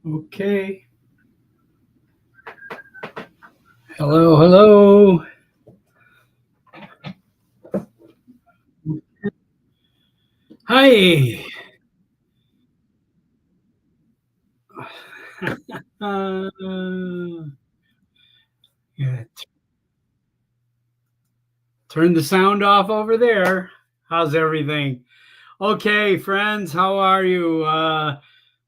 Okay. Hello, hello. Hi. Uh, yeah, turn the sound off over there. How's everything? Okay, friends, how are you?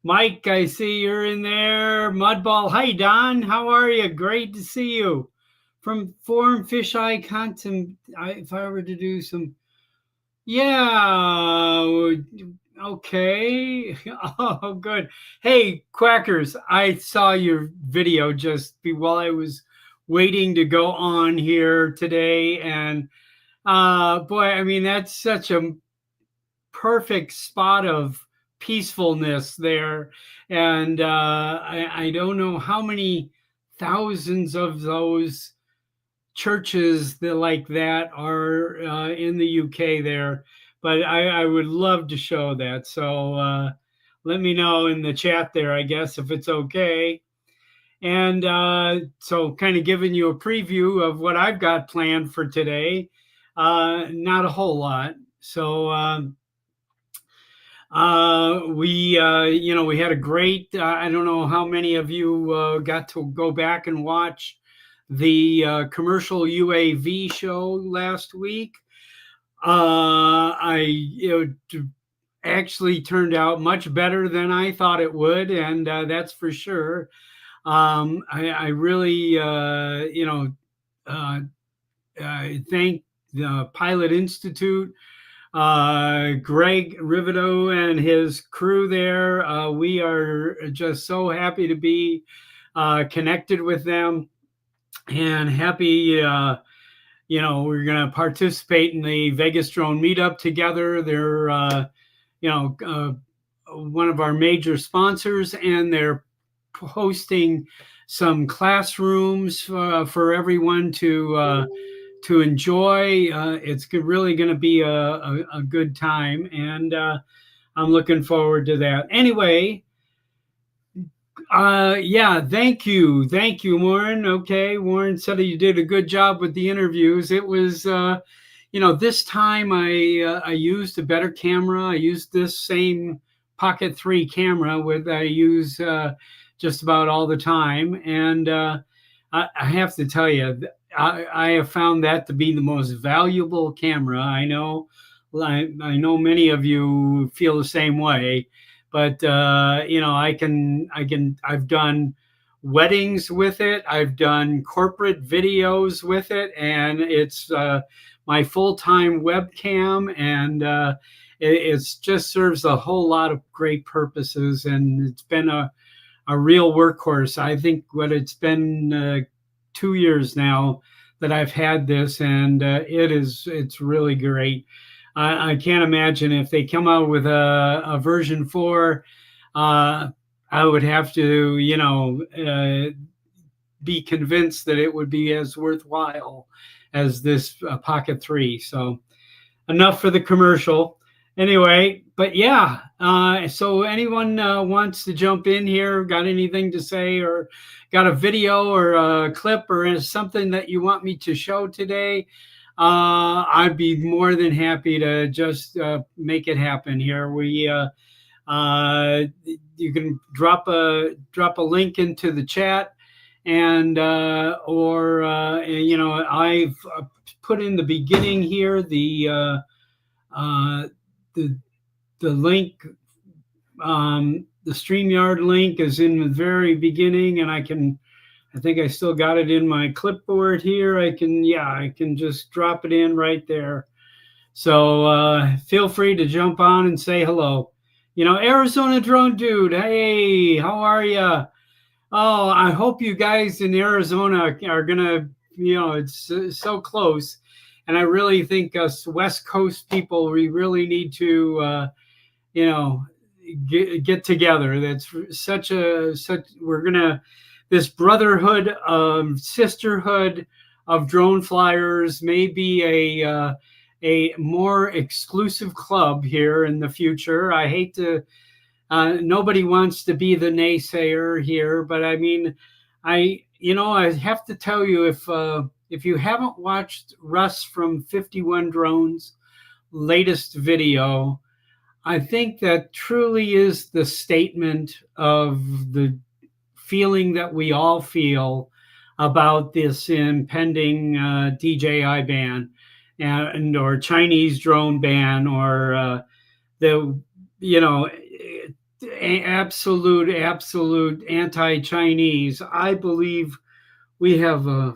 Mike, I see you're in there. Mudball, hi, Don. How are you? Great to see you. From Forum Fisheye Content, if I were to do some, yeah, okay. Oh, good. Hey, Quackers, I saw your video just while I was waiting to go on here today. And boy, I mean, that's such a perfect spot of peacefulness there. And I don't know how many thousands of those churches that like that are in the UK there, but I would love to show that. So let me know in the chat there, I guess, if it's okay. And so kind of giving you a preview of what I've got planned for today. Not a whole lot. So we had a great, I don't know how many of you got to go back and watch the commercial UAV show last week. Actually turned out much better than I thought it would, and that's for sure. I really, thank the Pilot Institute, Greg Rivido and his crew there. We are just so happy to be connected with them, and happy, we're going to participate in the Vegas Drone Meetup together. They're, one of our major sponsors, and they're hosting some classrooms for everyone to enjoy. It's really going to be a good time, and I'm looking forward to that. Anyway, yeah, thank you, Warren. Okay, Warren said you did a good job with the interviews. It was, this time I used a better camera. I used this same Pocket 3 camera I use just about all the time, and I have to tell you, I have found that to be the most valuable camera. I know many of you feel the same way, but I've done weddings with it. I've done corporate videos with it, and it's my full-time webcam, and it just serves a whole lot of great purposes, and it's been a real workhorse. I think it's been 2 years now that I've had this, and it's really great. I can't imagine if they come out with a version 4, I would have to, be convinced that it would be as worthwhile as this Pocket 3. So enough for the commercial. Anyway, but yeah, so anyone wants to jump in here, got anything to say, or got a video or a clip or something that you want me to show today, I'd be more than happy to just make it happen here. You can drop a link into the chat, and I've put in the beginning here the link, the StreamYard link is in the very beginning, and I think I still got it in my clipboard here. I can just drop it in right there. So feel free to jump on and say hello. Arizona Drone Dude, hey, how are you? Oh, I hope you guys in Arizona are gonna, it's so close. And I really think us West Coast people, we really need to, get together. That's we're gonna this brotherhood, sisterhood of drone flyers may be a more exclusive club here in the future. I hate to. Nobody wants to be the naysayer here, but I mean, I have to tell you, if you haven't watched Russ from 51 Drones latest video, I think that truly is the statement of the feeling that we all feel about this impending DJI ban and or Chinese drone ban, or the absolute anti-Chinese. I believe we have a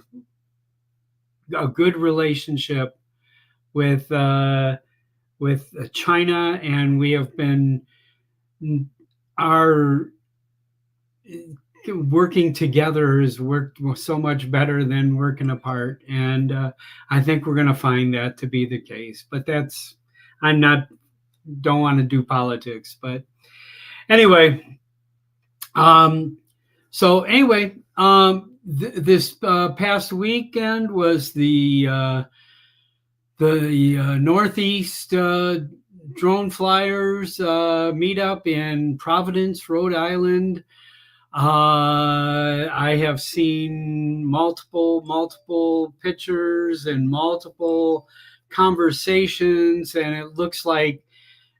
good relationship with China, and we have been our working together has worked so much better than working apart, and I think we're going to find that to be the case. But don't want to do politics, but anyway. This past weekend was the Northeast Drone Flyers meetup in Providence, Rhode Island. I have seen multiple pictures and multiple conversations, and it looks like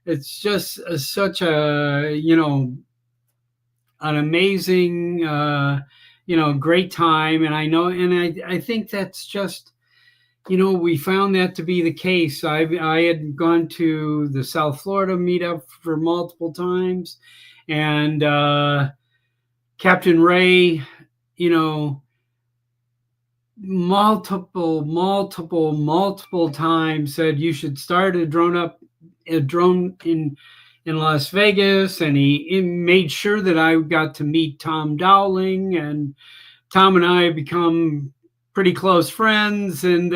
it's just such an amazing, great time. And I think that's just, we found that to be the case. I had gone to the South Florida meetup for multiple times, and Captain Ray, multiple times said you should start a drone in Las Vegas, and he made sure that I got to meet Tom Dowling, and Tom and I have become pretty close friends, and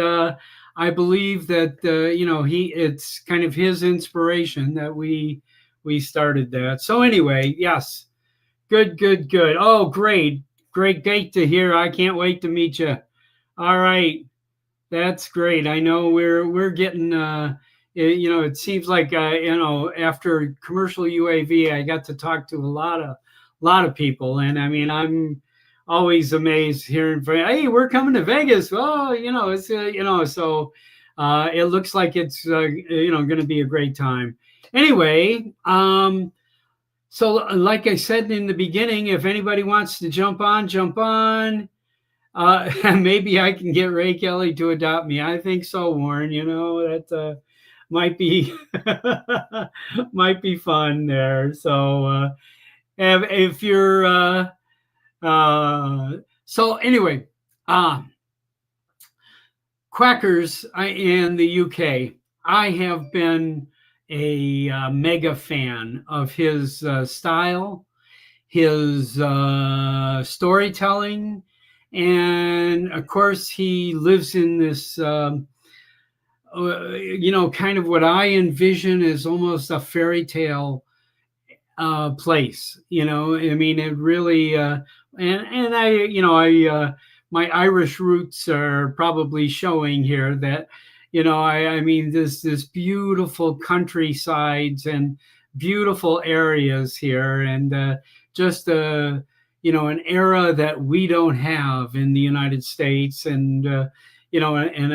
I believe that it's kind of his inspiration that we started that. So anyway, yes, good. Oh, great to hear. I can't wait to meet you. All right, that's great. I know we're getting. It seems like after commercial UAV, I got to talk to a lot of people, and I mean, I'm always amazed hearing from, hey, we're coming to Vegas. Oh, it's so it looks like it's going to be a great time. Anyway, so like I said in the beginning, if anybody wants to jump on. Maybe I can get Ray Kelly to adopt me. I think so, Warren. That might be might be fun there. So if you're so anyway, Quackers in the UK. I have been a mega fan of his style, his storytelling, and of course he lives in this kind of what I envision as almost a fairy tale place. I mean, it really and I my Irish roots are probably showing here that I mean this beautiful countrysides and beautiful areas here, and just an era that we don't have in the United States, and and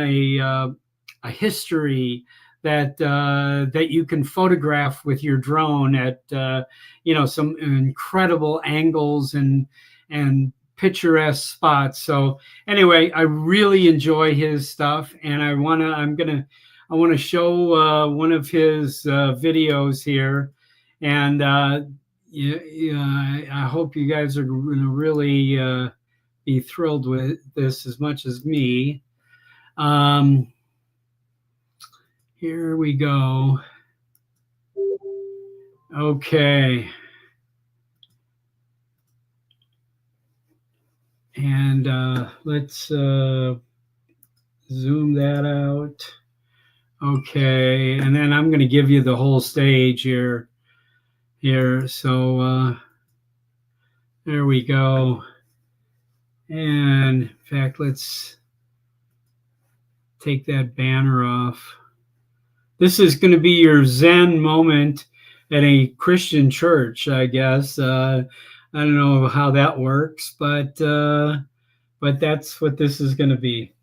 a history that you can photograph with your drone at some incredible angles and picturesque spots. So anyway, I really enjoy his stuff, and I want to show one of his videos here, and I hope you guys are going to really be thrilled with this as much as me. Here we go. Okay. And let's zoom that out. Okay. And then I'm going to give you the whole stage here. So there we go. And in fact, let's take that banner off. This is going to be your Zen moment at a Christian church, I guess. I don't know how that works, but that's what this is going to be.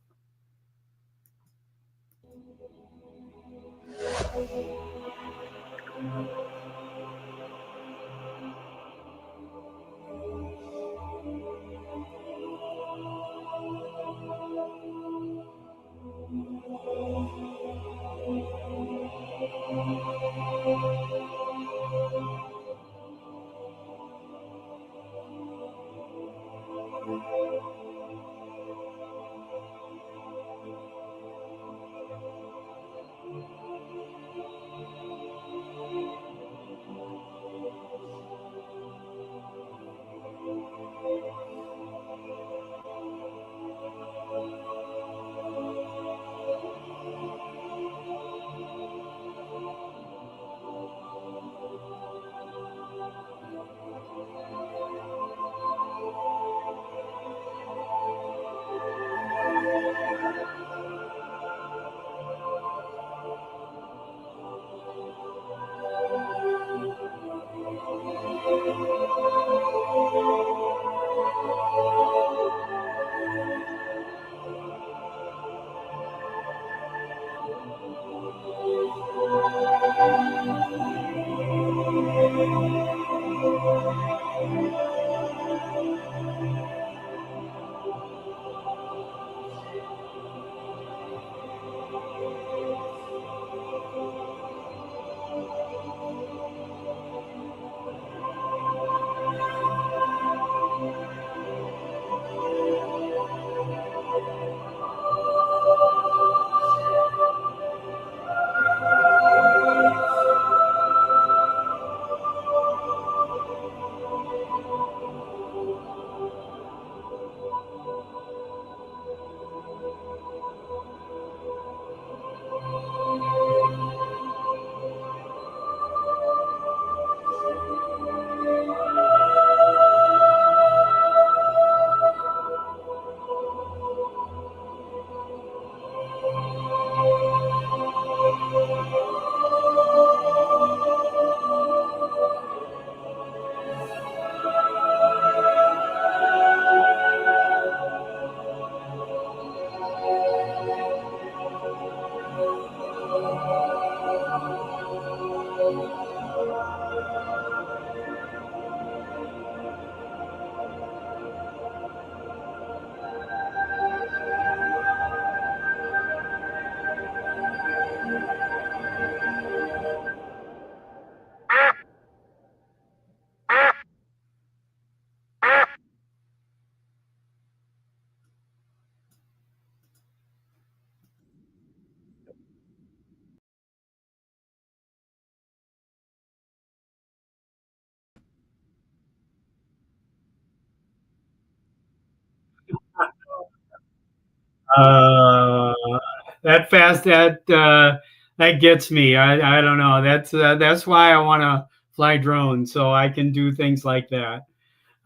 Uh, that gets me. I don't know. That's why I want to fly drones so I can do things like that.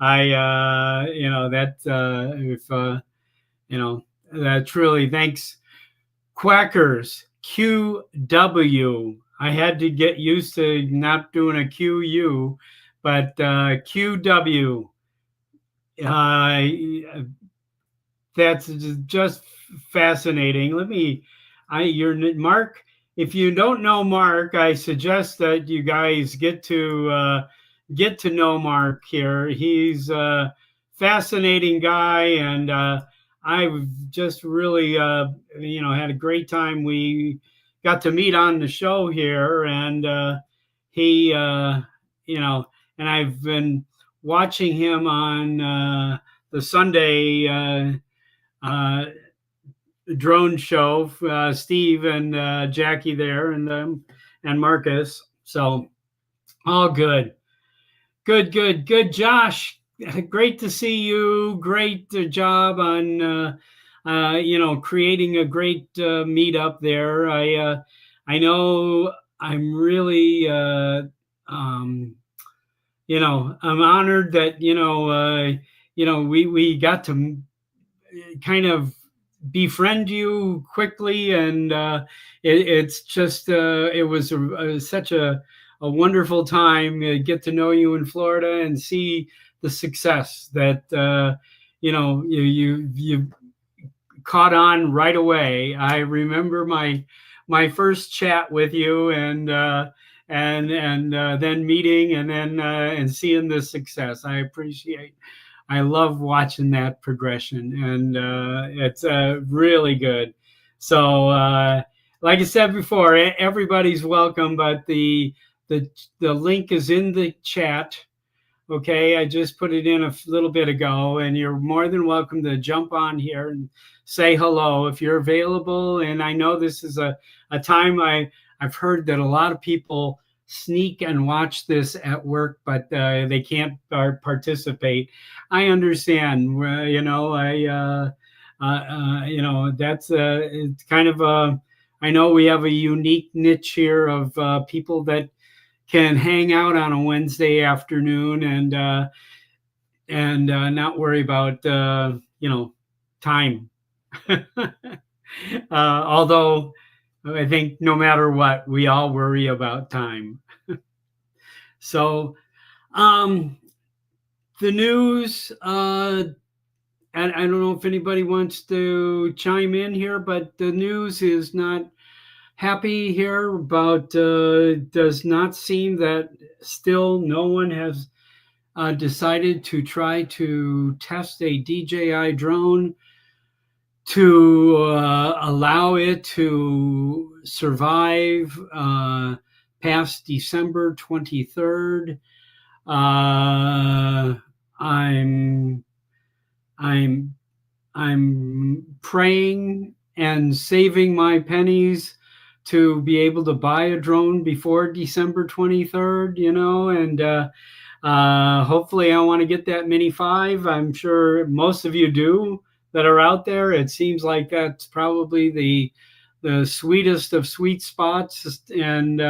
I that if that's really thanks Quackers QW. I had to get used to not doing a QU, but QW. Uh, that's just fascinating. Your Mark. If you don't know Mark, I suggest that you guys get to know Mark here. He's a fascinating guy, and I've just really had a great time. We got to meet on the show here, and he and I've been watching him on the Sunday uh, drone show, Steve and Jackie there, and Marcus. So all good, good. Josh, great to see you. Great job on creating a great meetup there. I know I'm really I'm honored that we got to kind of befriend you quickly, and it's just it was such a wonderful time to get to know you in Florida and see the success that you caught on right away. I remember my first chat with you, and then meeting, and seeing the success. I love watching that progression, and it's really good. So, like I said before, everybody's welcome, but the link is in the chat. Okay, I just put it in a little bit ago, and you're more than welcome to jump on here and say hello if you're available. And I know this is a time I've heard that a lot of people sneak and watch this at work, but they can't participate. I understand. That's it's kind of a. I know we have a unique niche here of people that can hang out on a Wednesday afternoon and not worry about time. Although I think no matter what, we all worry about time. So the news, and I don't know if anybody wants to chime in here, but the news is not happy here about does not seem that still no one has decided to try to test a DJI drone to allow it to survive past December 23rd. I'm praying and saving my pennies to be able to buy a drone before December 23rd, and hopefully I want to get that Mini 5. I'm sure most of you do that are out there. It seems like that's probably the sweetest of sweet spots, and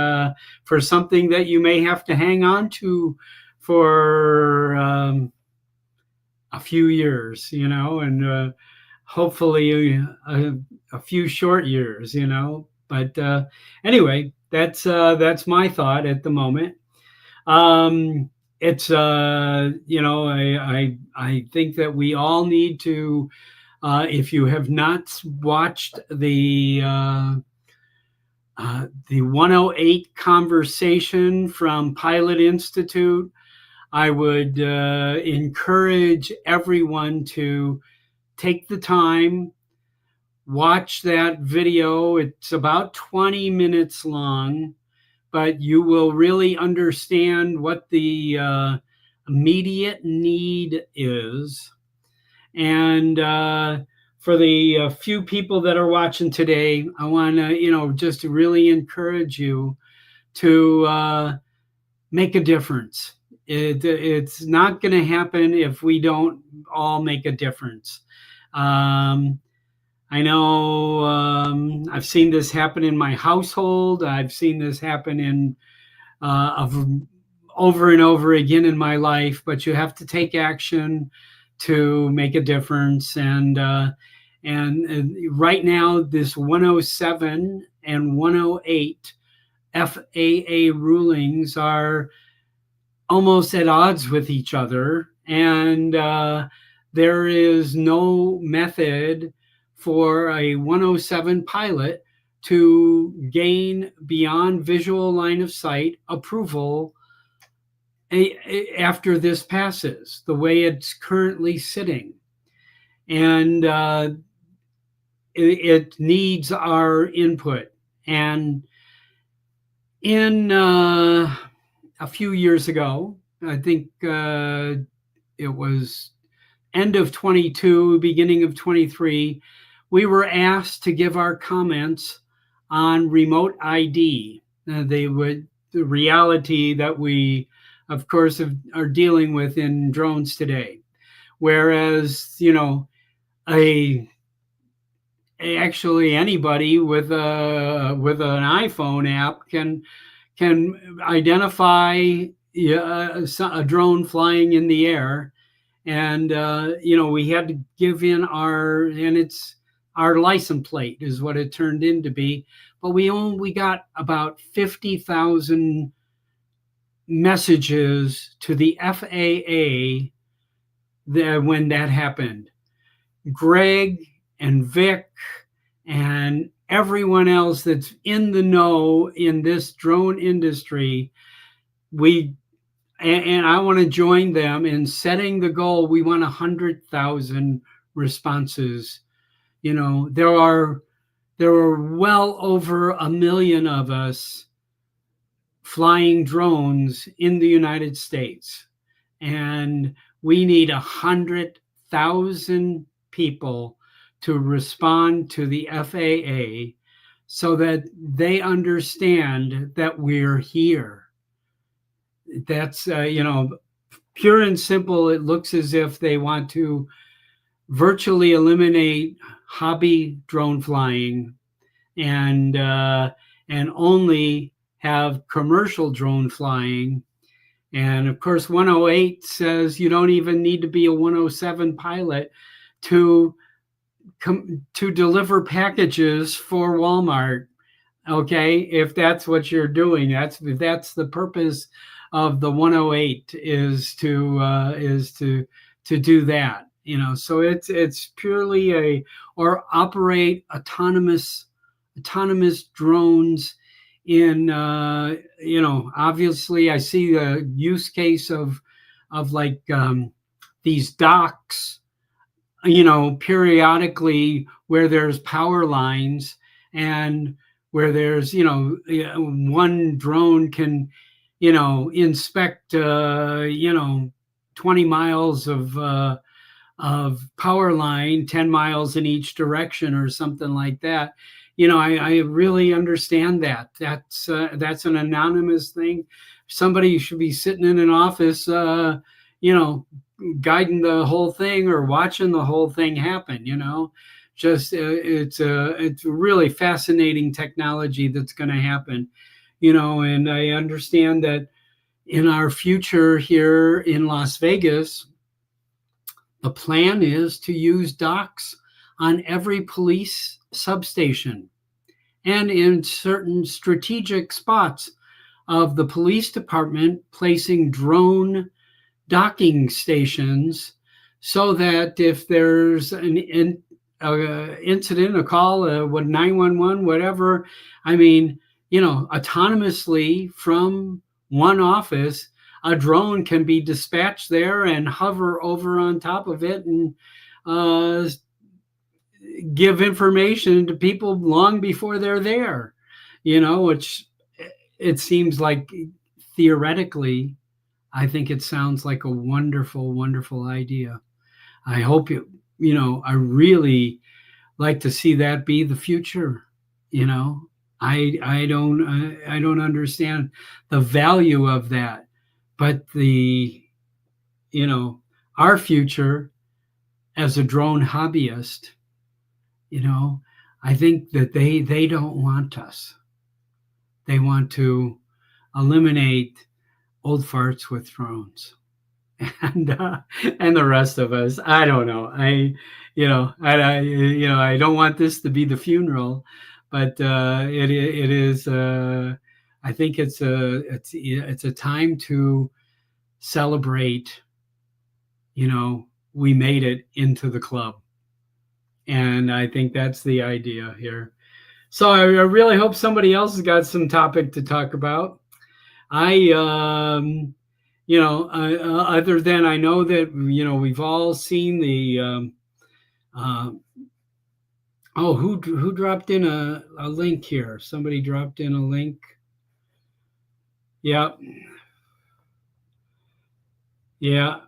for something that you may have to hang on to for a few years, and hopefully a few short years, But anyway, that's my thought at the moment. It's I think that we all need to, if you have not watched the 108 conversation from Pilot Institute, I would encourage everyone to take the time, watch that video. It's about 20 minutes long, but you will really understand what the immediate need is. And for the few people that are watching today, I want to, just to really encourage you to make a difference. It's not going to happen if we don't all make a difference. I know I've seen this happen in my household. I've seen this happen in over and over again in my life, but you have to take action to make a difference. And right now, this 107 and 108 FAA rulings are almost at odds with each other, and there is no method for a 107 pilot to gain beyond visual line of sight approval after this passes, the way it's currently sitting. And it needs our input. And in a few years ago, I think it was end of 22, beginning of 23, we were asked to give our comments on remote ID. The reality that we, of course, are dealing with in drones today. Whereas, actually anybody with an iPhone app can identify a drone flying in the air and we had to give in our license plate is what it turned in to be, but we got about 50,000 messages to the FAA when that happened. Greg and Vic and everyone else that's in the know in this drone industry, and I want to join them in setting the goal. We want 100,000 responses. There are well over 1 million of us flying drones in the United States, and we need 100,000 people to respond to the FAA so that they understand that we're here. That's pure and simple. It looks as if they want to virtually eliminate hobby drone flying and only have commercial drone flying. And of course, 108 says you don't even need to be a 107 pilot to deliver packages for Walmart. Okay, if that's what you're doing, that's the purpose of the 108 is to do that. So it's purely or operate autonomous drones in obviously I see the use case of like these docks periodically where there's power lines and where there's one drone can inspect 20 miles of power line, 10 miles in each direction or something like that. I really understand that. That's an anonymous thing. Somebody should be sitting in an office, guiding the whole thing or watching the whole thing happen. Just it's a really fascinating technology that's going to happen. And I understand that in our future here in Las Vegas, the plan is to use docks on every police substation and in certain strategic spots of the police department, placing drone docking stations so that if there's an incident, a call, what 911, whatever, autonomously from one office, a drone can be dispatched there and hover over on top of it and give information to people long before they're there, which it seems like theoretically, I think it sounds like a wonderful, wonderful idea. I hope I really like to see that be the future. I don't understand the value of that, but our future as a drone hobbyist, I think that they don't want us. They want to eliminate old farts with drones, and the rest of us. I don't know. I don't want this to be the funeral, but it is. I think it's a time to celebrate. We made it into the club, and I think that's the idea here. So I really hope somebody else has got some topic to talk about. Other than I know that we've all seen the who dropped in a link here? Somebody dropped in a link. Yeah.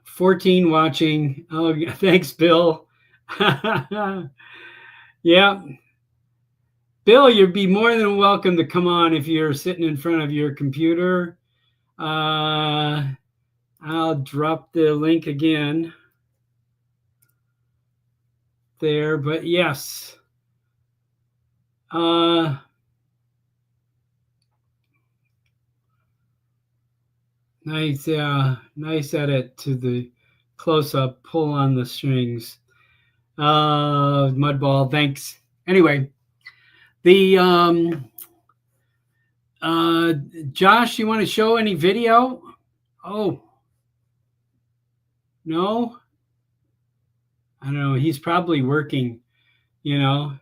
14 watching. Oh, thanks, Bill. Yeah. Bill, you'd be more than welcome to come on if you're sitting in front of your computer. I'll drop the link again there, but yes. Nice edit to close up, pull on the strings. Mudball, thanks. Anyway, the Josh, you want to show any video? Oh, no, I don't know. He's probably working, you know.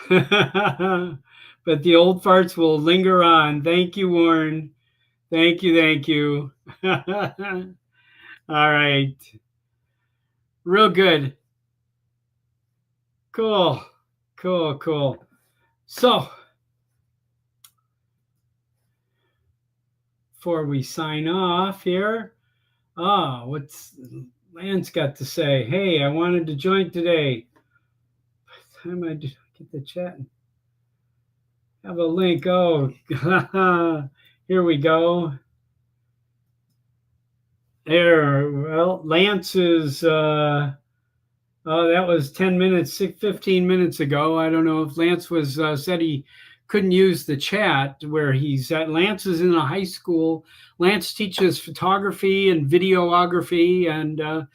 But the old farts will linger on. Thank you, Warren. Thank you, thank you. All right. Real good. Cool. Cool, cool. So, before we sign off here, what's Lance got to say? Hey, I wanted to join today. By the time I get the chat, have a link. Oh, here we go. There. Well, Lance is, that was 10 minutes, 15 minutes ago. I don't know if Lance was said he couldn't use the chat where he's at. Lance is in a high school. Lance teaches photography and videography, and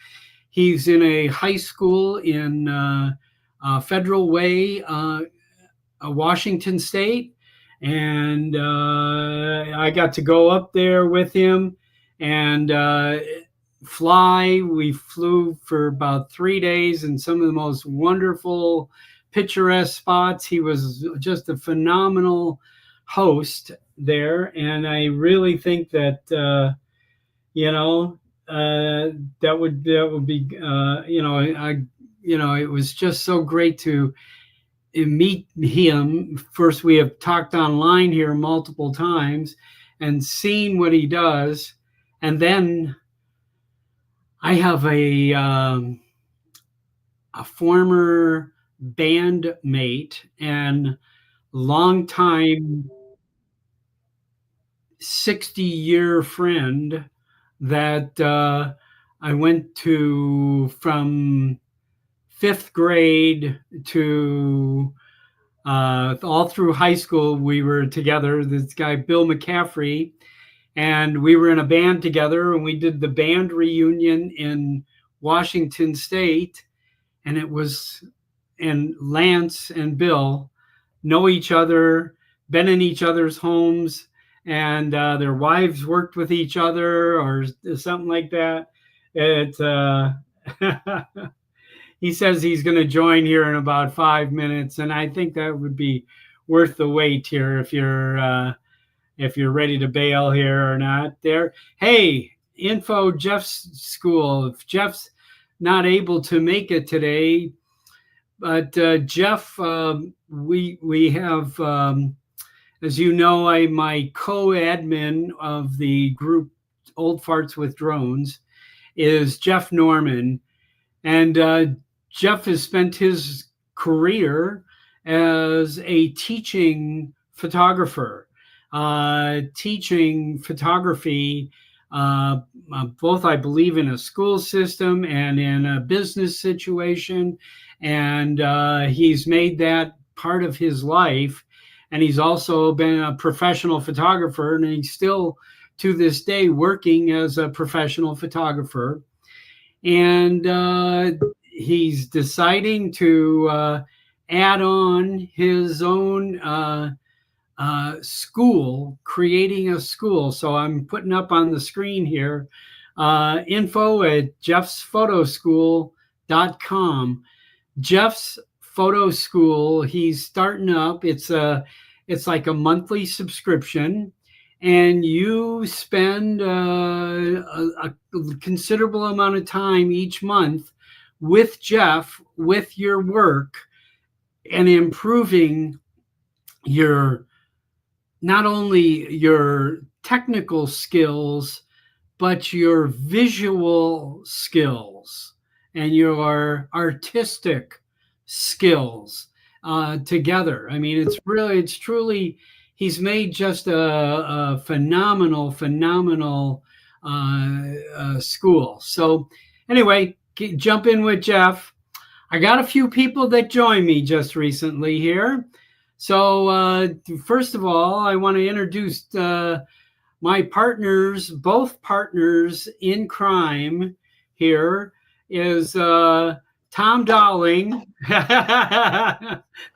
he's in a high school in Federal Way, Washington State. And I got to go up there with him and fly. We flew for about 3 days in some of the most wonderful, picturesque spots. He was just a phenomenal host there, and I really think that that would be it was just so great to meet him. First, we have talked online here multiple times and seen what he does, and then I have a former bandmate and longtime 60-year friend that I went to from 5th grade to all through high school. We were together. This guy, Bill McCaffrey, and we were in a band together, and we did the band reunion in Washington State. And and Lance and Bill know each other, been in each other's homes, and their wives worked with each other or something like that. He says he's going to join here in about 5 minutes, and I think that would be worth the wait here if you're ready to bail here or not. There, hey, info Jeff's school. If Jeff's not able to make it today, but Jeff, we have, as you know, I'm my co-admin of the group Old Farts with Drones is Jeff Norman, and Jeff has spent his career as a teaching photographer, teaching photography, both, I believe, in a school system and in a business situation. And he's made that part of his life. And he's also been a professional photographer, and he's still, to this day, working as a professional photographer. And he's deciding to add on his own school, creating a school. So I'm putting up on the screen here info at jeffsphotoschool.com. Jeff's Photo School, he's starting up. It's like a monthly subscription, and you spend a considerable amount of time each month with Jeff, with your work, and improving not only your technical skills, but your visual skills and your artistic skills together. I mean, it's truly, he's made just a phenomenal school. So anyway, jump in with Jeff. I got a few people that joined me just recently here. So first of all, I want to introduce my partners, both partners in crime here is Tom Dowling.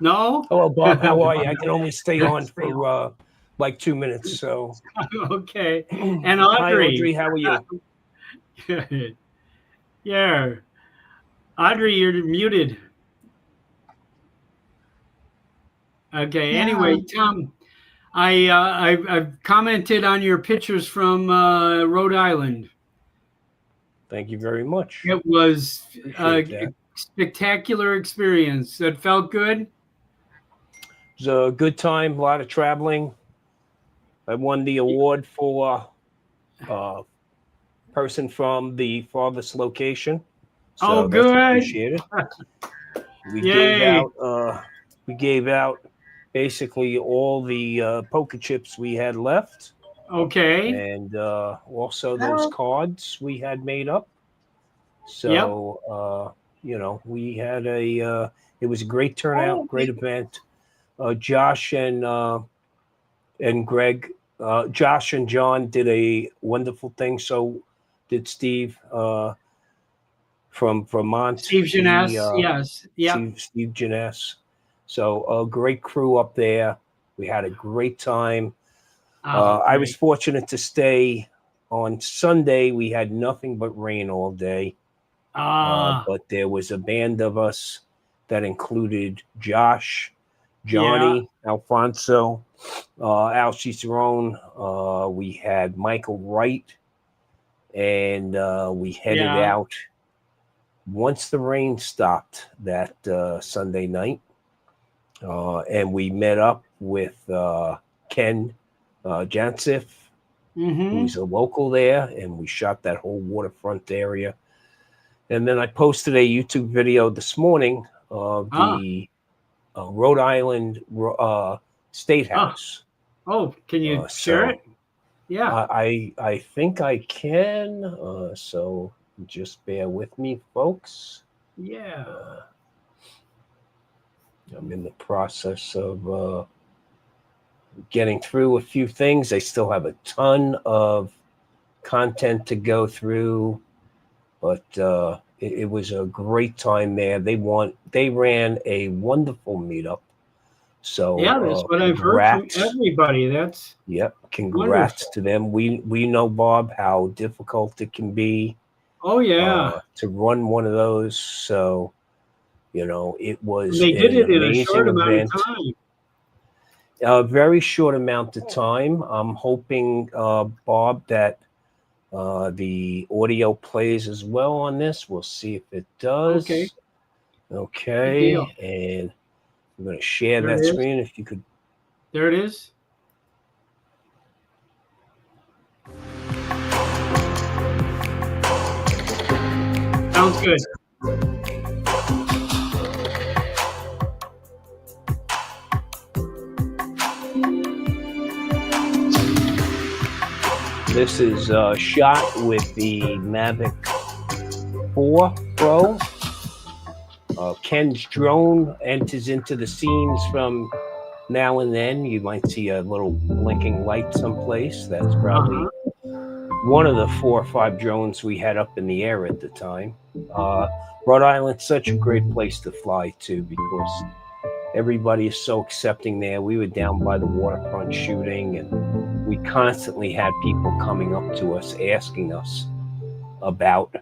No? Hello, Bob. How are you? I can only stay on for like 2 minutes. So, Okay. And hi, Audrey. Audrey. How are you? Good. Yeah. Audrey, you're muted. Okay. Yeah. Anyway, Tom, I've commented on your pictures from Rhode Island. Thank you very much. It was a Appreciate that. spectacular experience. It felt good. It was a good time. A lot of traveling. I won the award for person from the farthest location. So Oh, that's good. appreciated. We Yay. gave out basically all the poker chips we had left, Okay. and also those cards we had made up. Yep. So we had it was a great turnout, great event. Josh and Greg, Josh and John did a wonderful thing. So did Steve from Vermont. Steve Jeunesse. Yes. Yep. Steve Jeunesse. So a great crew up there. We had a great time. I was fortunate to stay on Sunday. We had nothing but rain all day. But there was a band of us that included Josh, Johnny, Alfonso, Al Cicerone. We had Michael Wright, and we headed out once the rain stopped that Sunday night. And we met up with Ken Jansif, who's a local there, and we shot that whole waterfront area. And then I posted a YouTube video this morning of the Rhode Island State House. Oh, can you share it? Yeah. I think I can. So just bear with me, folks. Yeah. I'm in the process of getting through a few things. I still have a ton of content to go through, but it was a great time there. They ran a wonderful meetup. So that's what I've heard from everybody. That's congrats wonderful to them. We know, Bob, how difficult it can be. Oh yeah, to run one of those. So it was. They did it in a short amount event. of time. A very short amount of time. I'm hoping, Bob, that the audio plays as well on this. We'll see if it does. Okay. And I'm going to share that screen. If you could. There it is. Sounds good. This is shot with the Mavic 4 Pro. Ken's drone enters into the scenes from now and then. You might see a little blinking light someplace. That's probably one of the 4 or 5 drones we had up in the air at the time. Rhode Island's such a great place to fly to because everybody is so accepting there. We were down by the waterfront shooting, and we constantly had people coming up to us asking us about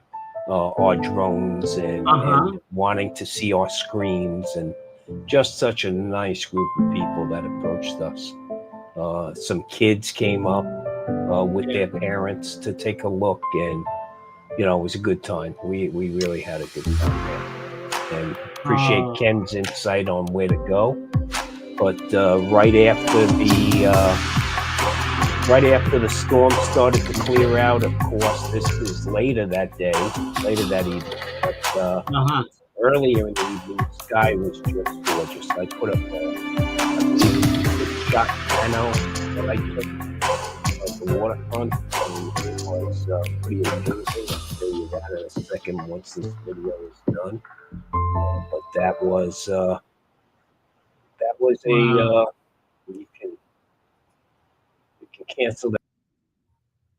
our drones and wanting to see our screens, and just such a nice group of people that approached us. Some kids came up with their parents to take a look, and it was a good time. We really had a good time there, and appreciate Ken's insight on where to go. But right after the storm started to clear out, of course, this was later that evening. But earlier in the evening, the sky was just gorgeous. I put up a shot panel that I took of the waterfront, and it was pretty amazing. I'll show you that in a second once this video is done. But that was a you can cancel that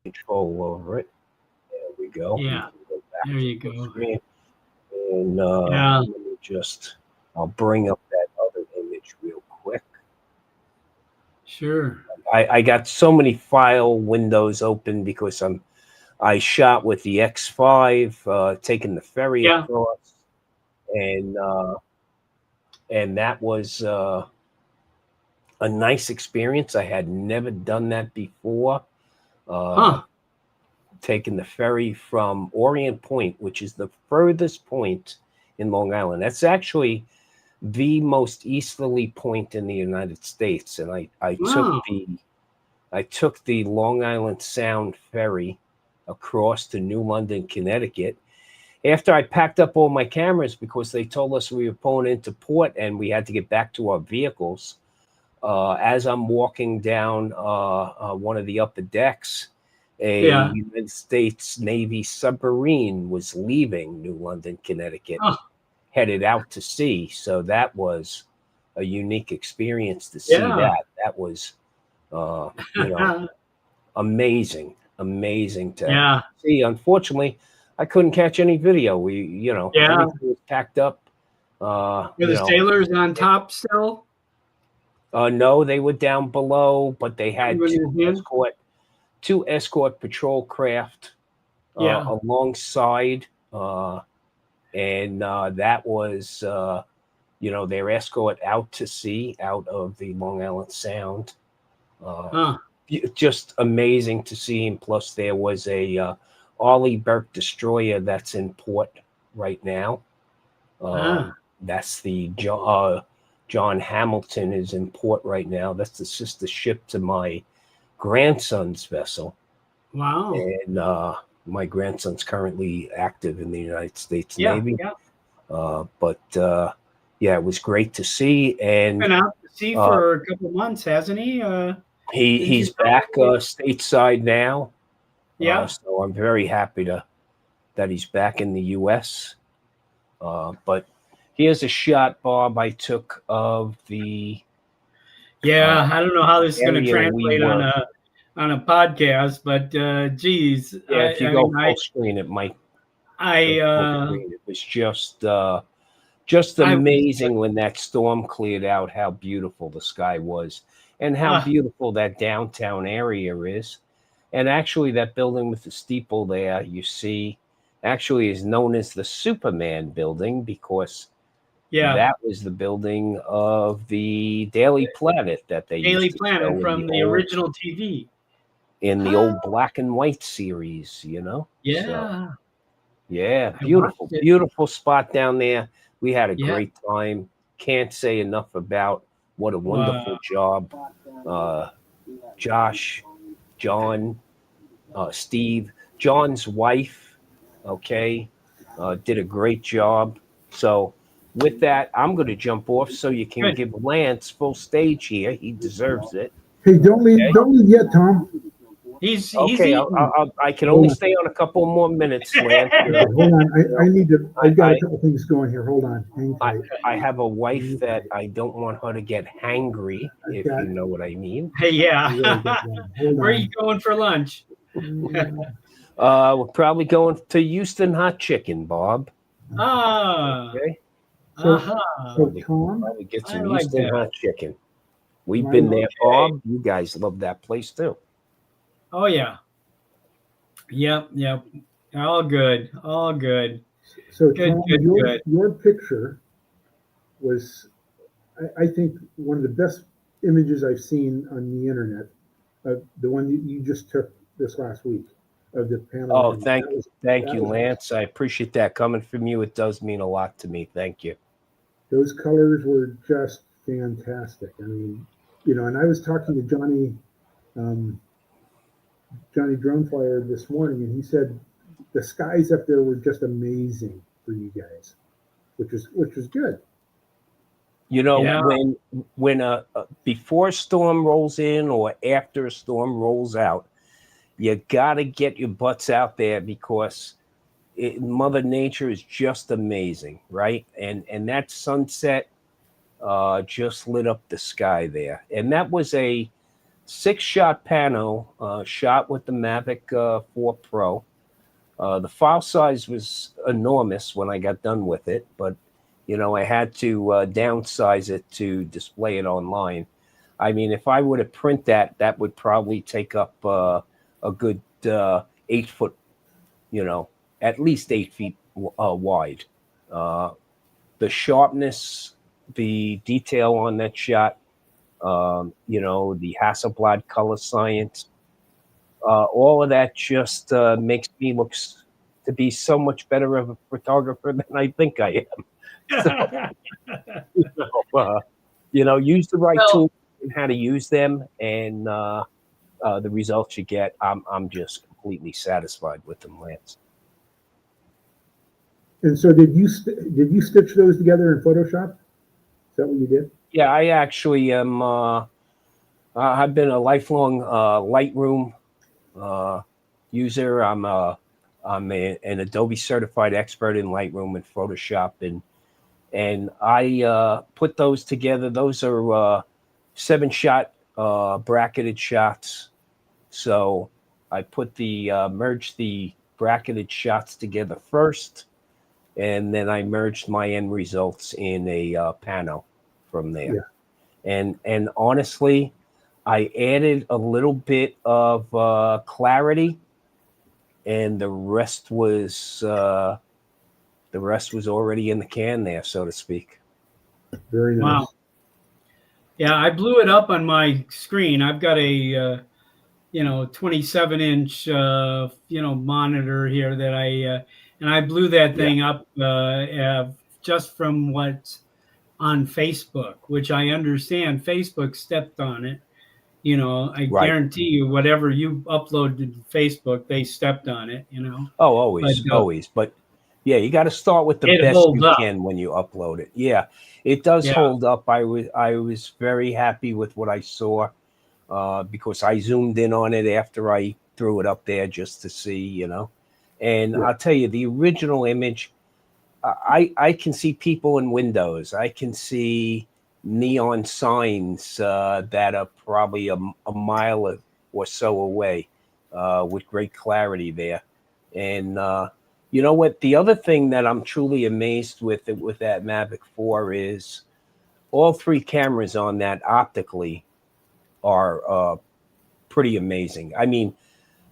control over it. There we go. Yeah. We can go There you go. screen. And Yeah. let me just, I'll bring up that other image real quick. Sure. I got so many file windows open because I shot with the X5, taking the ferry across, and that was a nice experience. I had never done that before. Taking the ferry from Orient Point, which is the furthest point in Long Island. That's actually the most easterly point in the United States, and I took the Long Island Sound ferry across to New London, Connecticut. After I packed up all my cameras because they told us we were pulling into port and we had to get back to our vehicles. As I'm walking down one of the upper decks, a United States Navy submarine was leaving New London, Connecticut, headed out to sea. So that was a unique experience to see that. That was, amazing to see. Unfortunately, I couldn't catch any video. Everything was packed up. Were the sailors on top still? No, they were down below, but they had two escort patrol craft alongside, and that was their escort out to sea, out of the Long Island Sound. Just amazing to see. And plus, there was a Arleigh Burke destroyer that's in port right now. That's the John Hamilton is in port right now. That's the sister ship to my grandson's vessel. Wow. And my grandson's currently active in the United States Navy. But it was great to see. And been out to sea for a couple months, hasn't he? He's back stateside now. So I'm very happy that he's back in the U.S. But here's a shot, Bob, I took of the. I don't know how this is going to translate on a podcast, but geez. If you go full screen, it might. It was just amazing when that storm cleared out, how beautiful the sky was and how beautiful that downtown area is. And actually that building with the steeple there, you see, actually is known as the Superman building because that was the building of the Daily Planet that they Daily used to Planet show from the original TV. In the old black and white series, So, beautiful spot down there. We had a great time. Can't say enough about what a wonderful job Josh, John, Steve, John's wife, did a great job. So with that, I'm going to jump off so you can give Lance full stage here. He deserves it. Hey, don't leave yet, Tom. He's okay. I can only stay on a couple more minutes, Lance. Hold on. I've got a couple things going here. Hold on. Hang tight. I have a wife that I don't want her to get hangry, if you know what I mean. Where are you going for lunch? We're probably going to Houston Hot Chicken, Bob. Okay. So Tom, probably get some Houston Hot Chicken. We've been there, Bob. You guys love that place too. Oh yeah. Yep. All good. So Tom, your picture was, I think, one of the best images I've seen on the internet. The one you just took this last week of the panel. Oh, thank you, Lance. I appreciate that coming from you. It does mean a lot to me. Thank you. Those colors were just fantastic. I mean, and I was talking to Johnny Droneflyer this morning, and he said the skies up there were just amazing for you guys, which was good. When before a storm rolls in or after a storm rolls out, you got to get your butts out there because Mother Nature is just amazing, right? And that sunset just lit up the sky there. And that was a 6-shot pano shot with the Mavic 4 Pro. The file size was enormous when I got done with it, but I had to downsize it to display it online. I mean, if I were to print that, that would probably take up a good 8 foot, at least 8 feet wide. The sharpness, the detail on that shot, the Hasselblad color science, all of that just makes me look to be so much better of a photographer than I think I am. So, use the right tools and how to use them, and the results you get, I'm just completely satisfied with them, Lance. And so, did you stitch those together in Photoshop? Is that what you did? Yeah, I actually am. I've been a lifelong Lightroom user. I'm an Adobe certified expert in Lightroom and Photoshop, and I put those together. Those are 7-shot bracketed shots. So I put merged the bracketed shots together first, and then I merged my end results in a panel from there. Yeah. And honestly, I added a little bit of clarity, and the rest was already in the can there, so to speak. Very nice. Wow. Yeah, I blew it up on my screen. I've got a 27-inch monitor here that I blew that thing up just from what's on Facebook, which I understand Facebook stepped on it. I guarantee you, whatever you upload to Facebook, they stepped on it. Oh, always. But yeah, you got to start with the best you can when you upload it. Yeah, it does hold up. I was very happy with what I saw because I zoomed in on it after I threw it up there just to see, And I'll tell you, the original image, I can see people in windows. I can see neon signs that are probably a mile or so away with great clarity there. And you know what? The other thing that I'm truly amazed with that Mavic 4 is all 3 cameras on that optically are pretty amazing. I mean,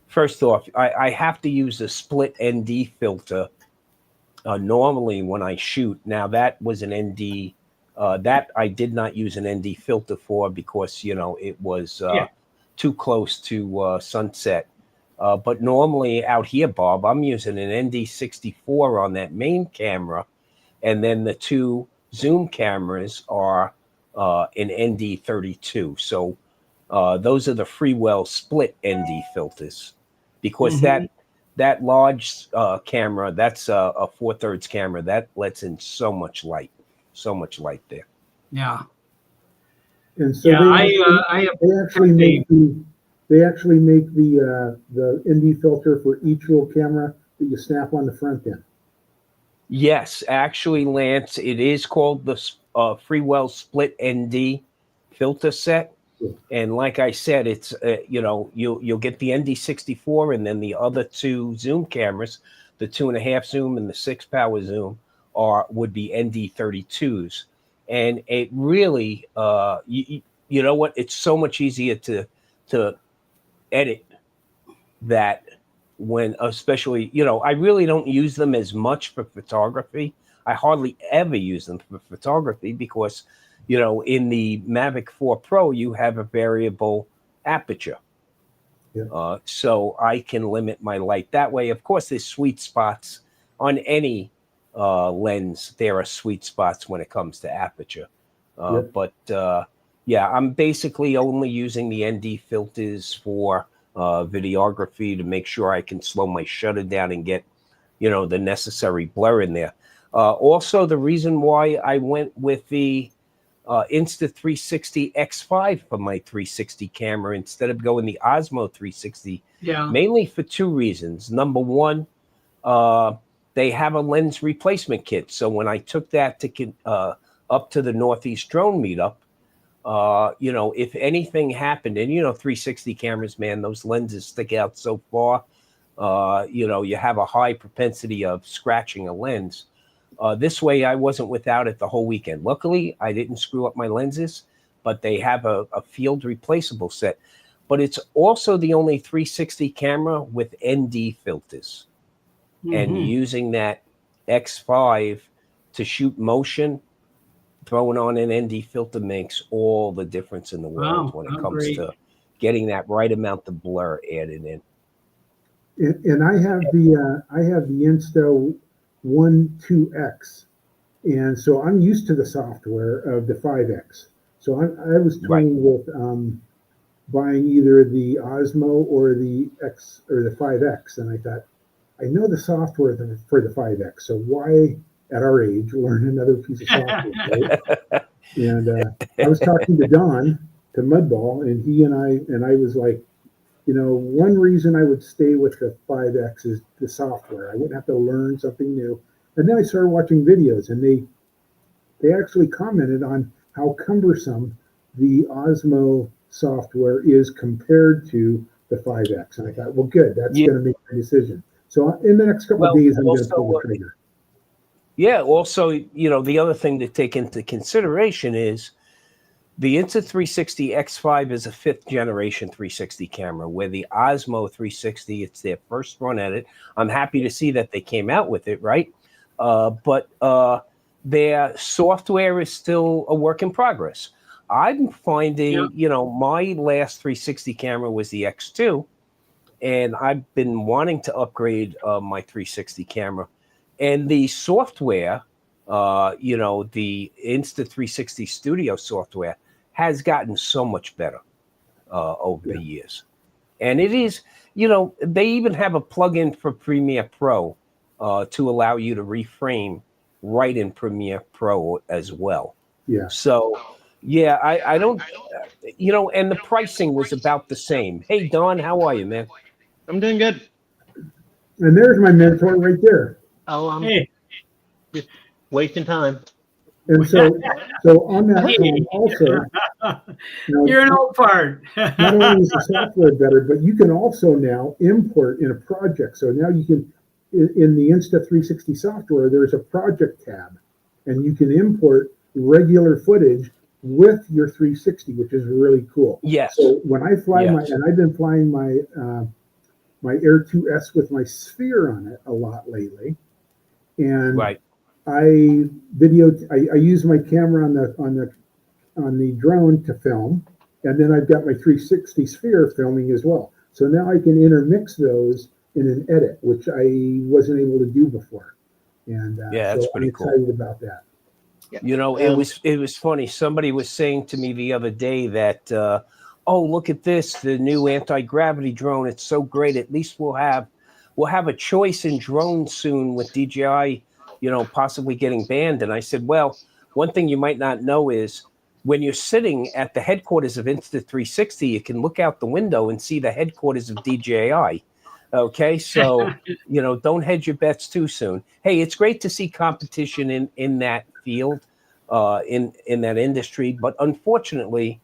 first off, I have to use a split ND filter normally when I shoot. Now, that was an ND that I did not use an ND filter for because, it was too close to sunset. But normally out here, Bob, I'm using an ND64 on that main camera, and then the 2 zoom cameras are an ND32. So those are the Freewell split ND filters, because that large camera, that's a 4/3 camera, that lets in so much light there. Yeah. And so they actually make the ND filter for each little camera that you snap on the front end. Yes, actually, Lance, it is called the Freewell Split ND filter set. Yeah. And like I said, it's you'll get the ND64, and then the other 2 zoom cameras, the 2.5 zoom and the 6 power zoom, would be ND32s. And it really, you know what? It's so much easier to edit that when, especially, I really don't use them as much for photography. I hardly ever use them for photography because, in the Mavic 4 Pro, you have a variable aperture. Yeah. So I can limit my light that way. Of course, there's sweet spots on any lens. There are sweet spots when it comes to aperture. But I'm basically only using the ND filters for videography to make sure I can slow my shutter down and get, the necessary blur in there. Also, the reason why I went with the Insta360 X5 for my 360 camera instead of going the Osmo 360, mainly for 2 reasons. Number one, they have a lens replacement kit. So when I took that to up to the Northeast Drone Meetup, if anything happened, and 360 cameras, man, those lenses stick out so far. you have a high propensity of scratching a lens. This way, I wasn't without it the whole weekend. Luckily, I didn't screw up my lenses, but they have a field replaceable set. But it's also the only 360 camera with ND filters. And using that X5 to shoot motion, throwing on an ND filter makes all the difference in the world when it comes to getting that right amount of blur added in. And I have the Insta 1.2X, and so I'm used to the software of the 5X. So I was toying with buying either the Osmo or the X or the 5X, and I thought, I know the software for the 5X, so why at our age learn another piece of software, right? And I was talking to Don, to Mudball, and he and I was like, one reason I would stay with the 5X is the software. I wouldn't have to learn something new. And then I started watching videos, and they actually commented on how cumbersome the Osmo software is compared to the 5X. And I thought, well, good, that's going to make my decision. So in the next couple of days, I'm going to pull the trigger. Yeah. Also, the other thing to take into consideration is the Insta360 X5 is a 5th generation 360 camera, where the Osmo 360, it's their first run at it. I'm happy to see that they came out with it, right? But their software is still a work in progress. I'm finding, my last 360 camera was the X2. And I've been wanting to upgrade my 360 camera, and the software, the Insta360 Studio software has gotten so much better over the years. And it is, they even have a plugin for Premiere Pro to allow you to reframe right in Premiere Pro as well. Yeah. So, yeah, I don't, and the pricing was about the same. Hey, Don, how are you, man? I'm doing good. And there's my mentor right there. Oh, I'm just wasting time. And so on that phone also, you're an old fart. Not only is the software better, but you can also now import in a project. So now you can, in the Insta360 software, there's a project tab, and you can import regular footage with your 360, which is really cool. Yes. So when I fly and I've been flying my my Air 2S with my sphere on it a lot lately, and I use my camera on the drone to film, and then I've got my 360 sphere filming as well. So now I can intermix those in an edit, which I wasn't able to do before. And that's so pretty I'm excited about that. It was funny. Somebody was saying to me the other day that, oh, look at this, the new anti-gravity drone. It's so great. At least we'll have a choice in drones soon with DJI, possibly getting banned. And I said, well, one thing you might not know is when you're sitting at the headquarters of Insta360, you can look out the window and see the headquarters of DJI. Okay, so don't hedge your bets too soon. Hey, it's great to see competition in that field, in that industry, but unfortunately,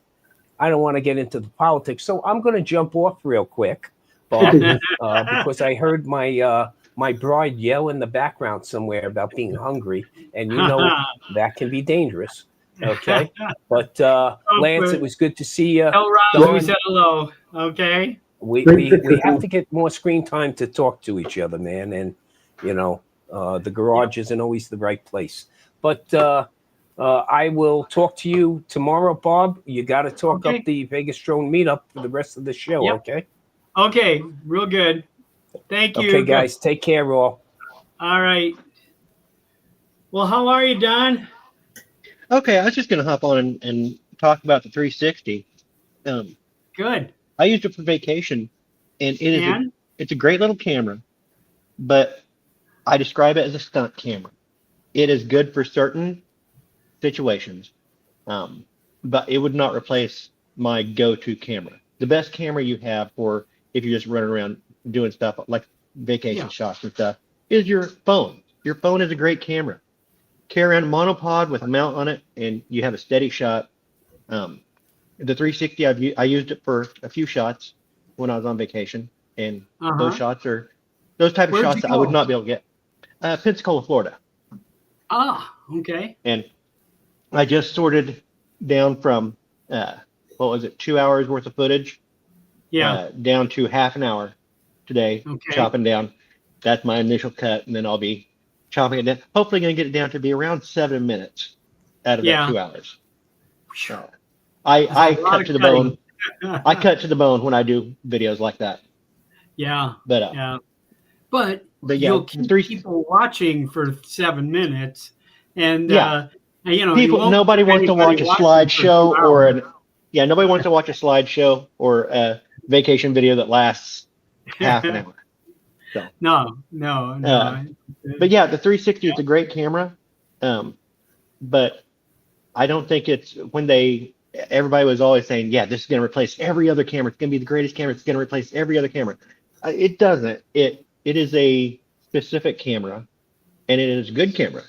I don't want to get into the politics, so I'm going to jump off real quick, Bob, because I heard my bride yell in the background somewhere about being hungry, and that can be dangerous. Okay, but Lance, it was good to see you. Tell Rob we said hello. Okay. We have to get more screen time to talk to each other, man, and the garage isn't always the right place. But I will talk to you tomorrow, Bob. You got to talk up the Vegas Drone meetup for the rest of the show, okay? Okay, real good. Thank you. Okay, guys, take care, all. All right. Well, how are you, Don? Okay, I was just going to hop on and talk about the 360. Good. I used it for vacation, and it's a great little camera, but I describe it as a stunt camera. It is good for certain situations, but it would not replace my go-to camera. The best camera you have for if you're just running around doing stuff like vacation shots and stuff is your phone. Your phone is a great camera. Carry around a monopod with a mount on it, and you have a steady shot. The 360, I used it for a few shots when I was on vacation, and those shots are Those type of Where'd shots you that I would go? not be able to get. Pensacola, Florida. Ah, okay. And I just sorted down from, what was it, 2 hours worth of footage Yeah. down to half an hour today, Okay. chopping down. That's my initial cut, and then I'll be chopping it down. Hopefully, going to get it down to be around 7 minutes out of that 2 hours. I cut to the bone. I cut to the bone when I do videos like that. Yeah. But yeah. But yeah, you'll keep people watching for 7 minutes, and yeah, you know, people. Nobody wants to watch a slideshow nobody wants to watch a slideshow or a vacation video that lasts half an hour. So no. But yeah, the 360 is a great camera, but I don't think it's everybody was always saying, yeah, this is going to replace every other camera. It's going to be the greatest camera. It's going to replace every other camera. It doesn't. It is a specific camera, and it is a good camera.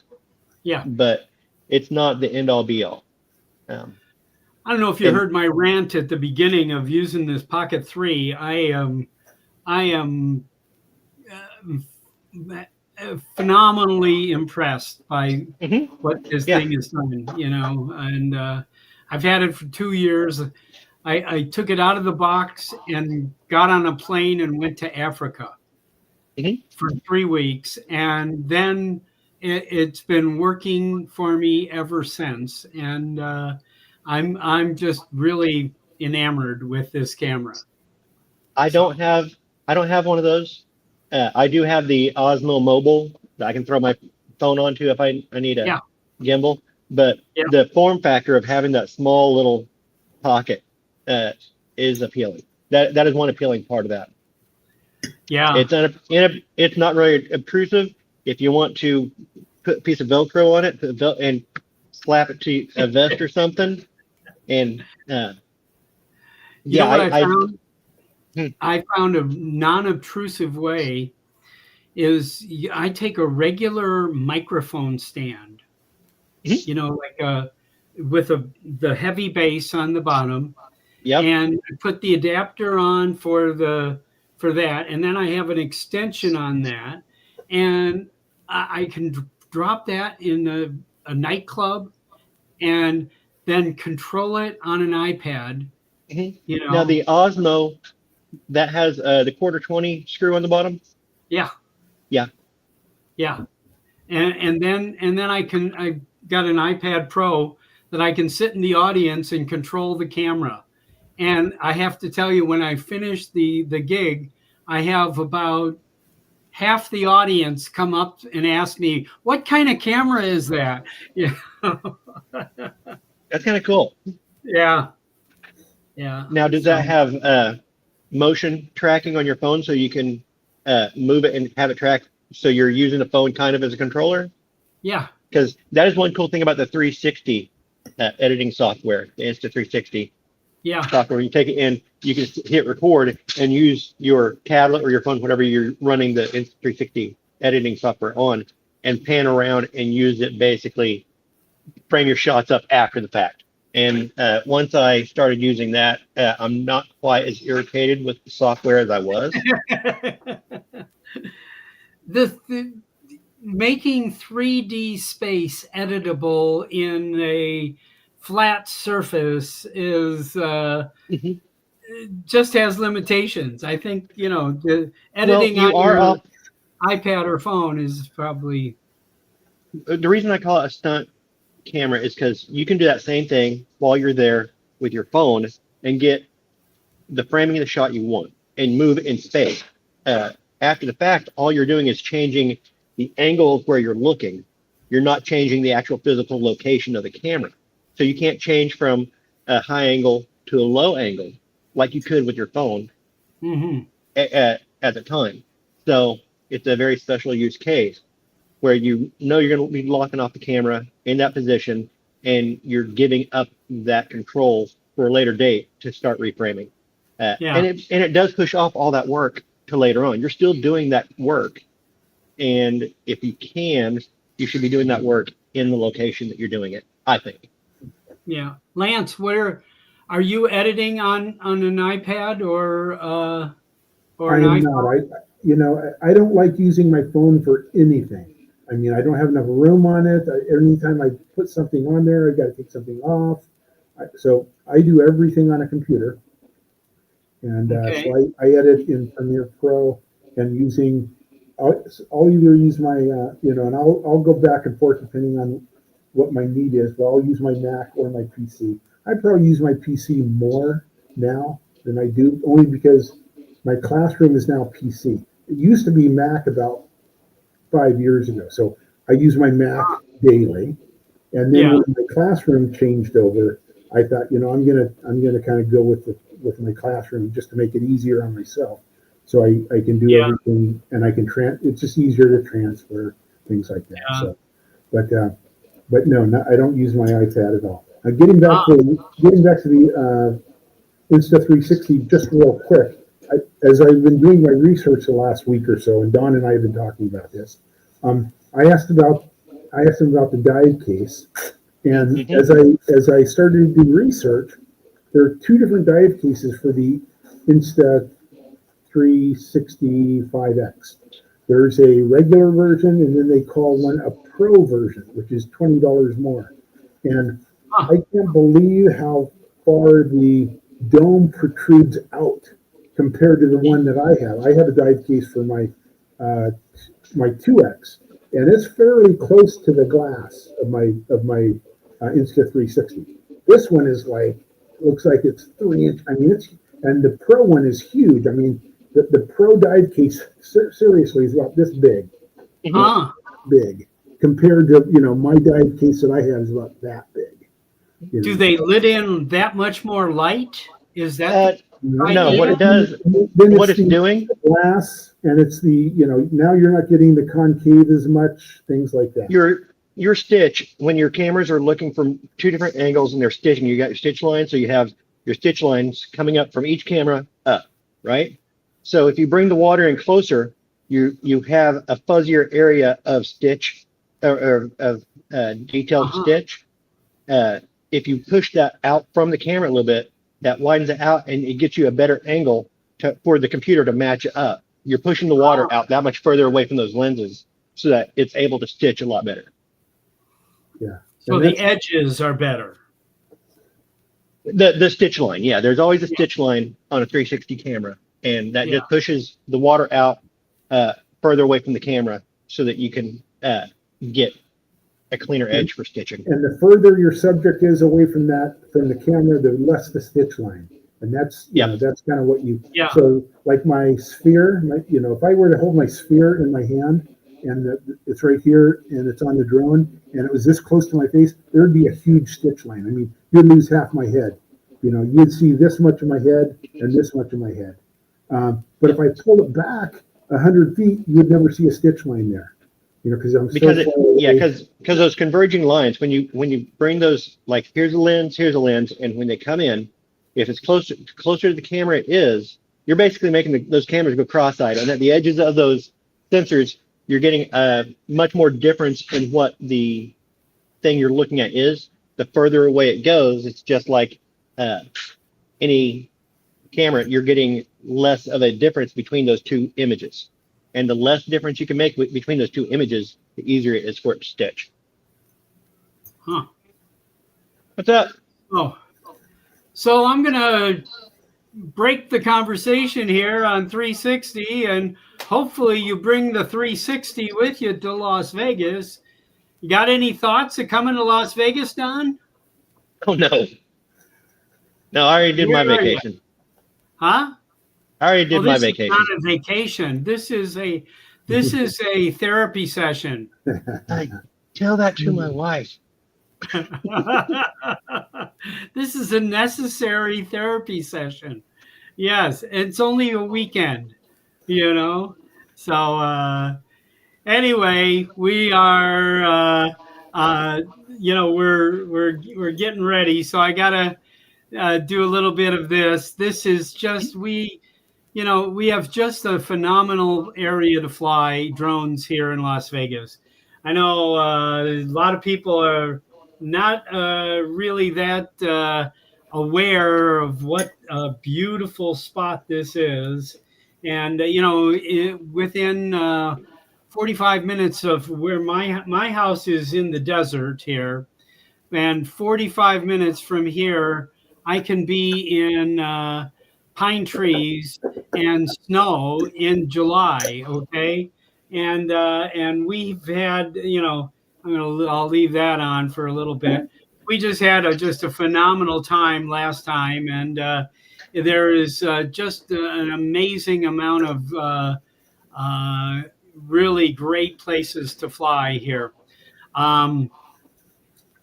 Yeah. But it's not the end all be all. I don't know if you heard my rant at the beginning of using this Pocket 3. I am phenomenally impressed by what this thing has done, you know, and I've had it for 2 years. I took it out of the box and got on a plane and went to Africa for 3 weeks, and then it's been working for me ever since. And I'm just really enamored with this camera. I don't have one of those. I do have the Osmo Mobile that I can throw my phone onto if I need a gimbal. But the form factor of having that small little pocket is appealing. That is one appealing part of that. Yeah, it's not really obtrusive. If you want to put a piece of Velcro on it and slap it to a vest or something, and you know what I found? I found a non-obtrusive way is I take a regular microphone stand, you know, like with the heavy base on the bottom, and I put the adapter on for that, and then I have an extension on that, and I can drop that in a nightclub, and then control it on an iPad. You know, now the Osmo that has the 1/4-20 screw on the bottom. Yeah. And then I got an iPad Pro that I can sit in the audience and control the camera. And I have to tell you, when I finish the gig, I have about half the audience come up and ask me, what kind of camera is that? Yeah. That's kind of cool. Yeah. Now, does that have motion tracking on your phone so you can move it and have it track so you're using the phone kind of as a controller? Yeah. Because that is one cool thing about the 360 editing software, the Insta360 software. You take it in, you can hit record and use your tablet or your phone, whatever you're running the Insta360 editing software on, and pan around and use it, basically frame your shots up after the fact. And once I started using that, I'm not quite as irritated with the software as I was. the making 3D space editable in a flat surface is just has limitations. I think, you know, the editing on your iPad or phone is probably... The reason I call it a stunt camera is because you can do that same thing while you're there with your phone and get the framing of the shot you want and move in space. After the fact, all you're doing is changing the angle of where you're looking. You're not changing the actual physical location of the camera. So you can't change from a high angle to a low angle like you could with your phone at the time. So it's a very special use case where you know you're going to be locking off the camera in that position, and you're giving up that control for a later date to start reframing. And it does push off all that work to later on. You're still doing that work, and if you can, you should be doing that work in the location that you're doing it, I think. Yeah. Lance, where are you editing on an iPad or an iPhone? you know, I don't like using my phone for anything. I mean, I don't have enough room on it. Anytime I put something on there, I got to take something off. So I do everything on a computer. And Okay. so I edit in Premiere Pro and using, I'll either use my, you know, and I'll go back and forth depending on what my need is, but I'll use my Mac or my PC. I probably use my PC more now than I do, only because my classroom is now PC. It used to be Mac about 5 years ago. So I use my Mac daily. And then when my classroom changed over, I thought, you know, I'm gonna kind of go with my classroom just to make it easier on myself. So I can do everything, and I can it's just easier to transfer things like that. So, but no, I don't use my iPad at all. Getting back to the Insta360, just real quick. As I've been doing my research the last week or so, and Don and I have been talking about this, I asked him about the dive case, and as I started to do research, there are two different dive cases for the Insta 365X. There's a regular version, and then they call one a pro version, which is $20 more. And I can't believe how far the dome protrudes out compared to the one that I have. I have a dive case for my 2X, and it's fairly close to the glass of my Insta 360. This one is looks like it's 3 inch. I mean, and the pro one is huge. I mean, the pro dive case seriously is about this big, big compared to, you know, my dive case that I have is about that big. You know? Do they let in that much more light? Is that no? What it does, what it's doing, glass, and it's the, you know, now you're not getting the concave as much, things like that. Your stitch, when your cameras are looking from two different angles and they're stitching, you got your stitch line, so you have your stitch lines coming up from each camera up, right? So if you bring the water in closer, you have a fuzzier area of stitch or of detailed stitch. If you push that out from the camera a little bit, that widens it out and it gets you a better angle for the computer to match up. You're pushing the water out that much further away from those lenses so that it's able to stitch a lot better. Yeah. So the edges are better. The stitch line, yeah. There's always a stitch line on a 360 camera, and that just pushes the water out further away from the camera so that you can get a cleaner edge for stitching. And the further your subject is away from the camera, the less the stitch line. And that's, you know, that's kind of what you, so like my sphere, you know, if I were to hold my sphere in my hand and it's right here and it's on the drone and it was this close to my face, there'd be a huge stitch line. I mean, you'd lose half my head. You know, you'd see this much of my head and this much of my head. But if I pull it back 100 feet, you'd never see a stitch line there. You know, because because those converging lines, when you bring those, like here's a lens, and when they come in, if it's closer to the camera you're basically making those cameras go cross-eyed, and at the edges of those sensors, you're getting much more difference in what the thing you're looking at is. The further away it goes, it's just like any camera, you're getting less of a difference between those two images. And the less difference you can make between those two images, the easier it is for it to stitch. Huh. What's up? Oh, so I'm going to break the conversation here on 360, and hopefully you bring the 360 with you to Las Vegas. You got any thoughts of coming to Las Vegas, Don? Oh, no. No, I already did my vacation. Huh? I already did my vacation. This is not a vacation. This is a therapy session. I tell that to my wife. This is a necessary therapy session. Yes, it's only a weekend, you know. So anyway, we are you know, we're getting ready. So I gotta do a little bit of this. This is just you know, we have just a phenomenal area to fly drones here in Las Vegas. I know a lot of people are not really that aware of what a beautiful spot this is. And within 45 minutes of where my house is in the desert here, and 45 minutes from here, I can be in pine trees and snow in July. Okay, and we've had, I'll leave that on for a little bit. We just had just a phenomenal time last time, and there is just an amazing amount of really great places to fly here.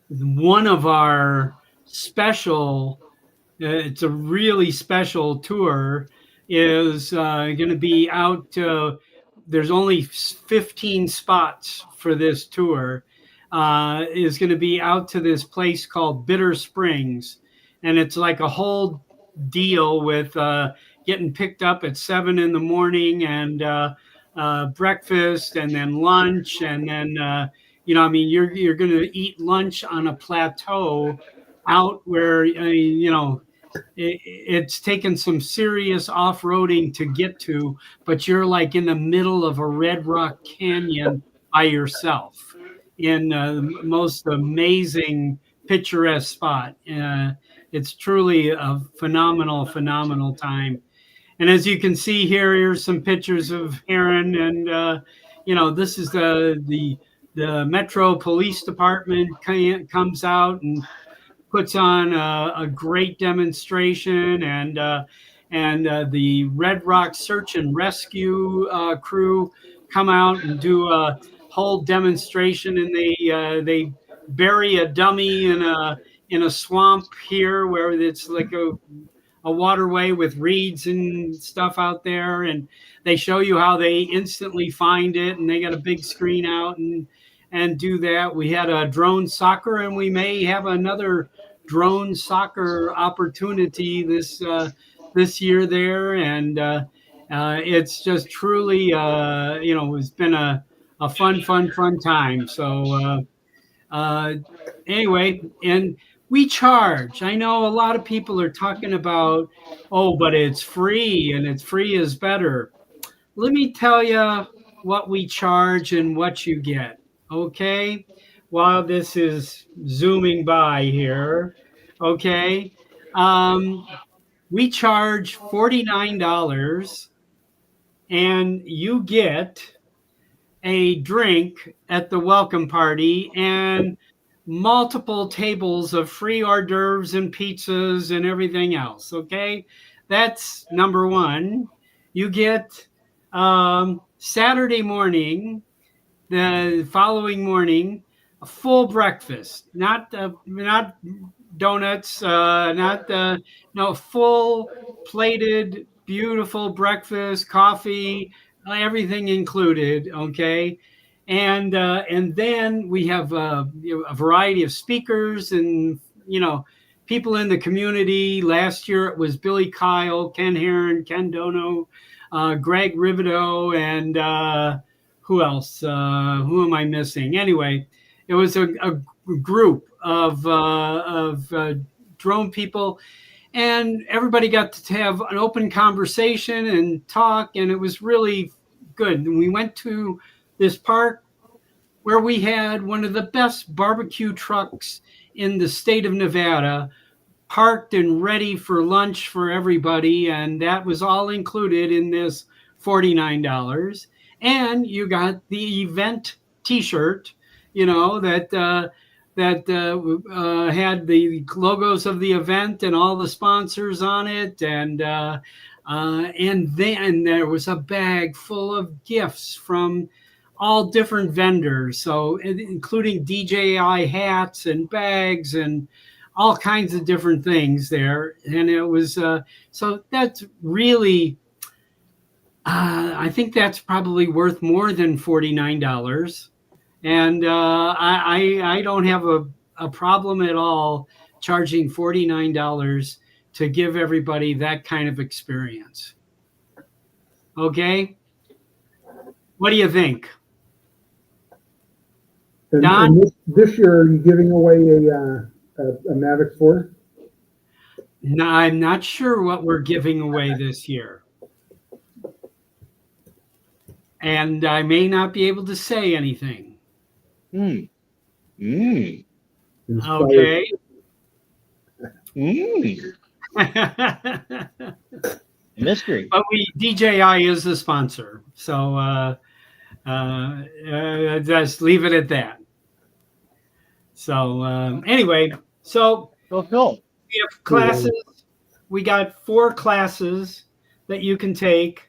One of our special, it's a really special tour, is going to be out. There's only 15 spots for this tour. Is going to be out to this place called Bitter Springs, and it's like a whole deal with getting picked up at 7 in the morning, and breakfast, and then lunch, and then you're going to eat lunch on a plateau out where it's taken some serious off-roading to get to, but you're like in the middle of a red rock canyon by yourself in the most amazing picturesque spot. It's truly a phenomenal time. And as you can see here, here's some pictures of Heron, and this is the Metro Police Department comes out and puts on a great demonstration, and the Red Rock Search and Rescue crew come out and do a whole demonstration, and they bury a dummy in a swamp here where it's like a waterway with reeds and stuff out there, and they show you how they instantly find it, and they got a big screen out and do that. We had a drone soccer, and we may have another drone soccer opportunity this year there, and it's just truly it's been a fun time. So anyway, and we charge. I know a lot of people are talking about, oh, but it's free, and it's free is better. Let me tell you what we charge and what you get. Okay, while this is zooming by here, okay, we charge $49, and you get a drink at the welcome party and multiple tables of free hors d'oeuvres and pizzas and everything else. Okay, that's number one. You get Saturday morning, the following morning, a full breakfast, not donuts, full plated, beautiful breakfast, coffee, everything included. Okay, and then we have a variety of speakers and people in the community. Last year it was Billy Kyle, Ken Heron, Ken Dono, Greg Rivido, and who else? Who am I missing? Anyway, it was a group of drone people, and everybody got to have an open conversation and talk, and it was really good. And we went to this park where we had one of the best barbecue trucks in the state of Nevada, parked and ready for lunch for everybody, and that was all included in this $49. And you got the event T-shirt, that had the logos of the event and all the sponsors on it, and then there was a bag full of gifts from all different vendors, so including DJI hats and bags and all kinds of different things there. And it was so that's really. I think that's probably worth more than $49, and I don't have a problem at all charging $49 to give everybody that kind of experience. Okay, what do you think, Don? And this year, are you giving away a Mavic 4? No, I'm not sure what we're giving away this year. and I may not be able to say anything. Mm. Mm. Okay. Mm. Mystery. But DJI is the sponsor, so just leave it at that. So anyway, so cool. we have classes. We got 4 classes that you can take.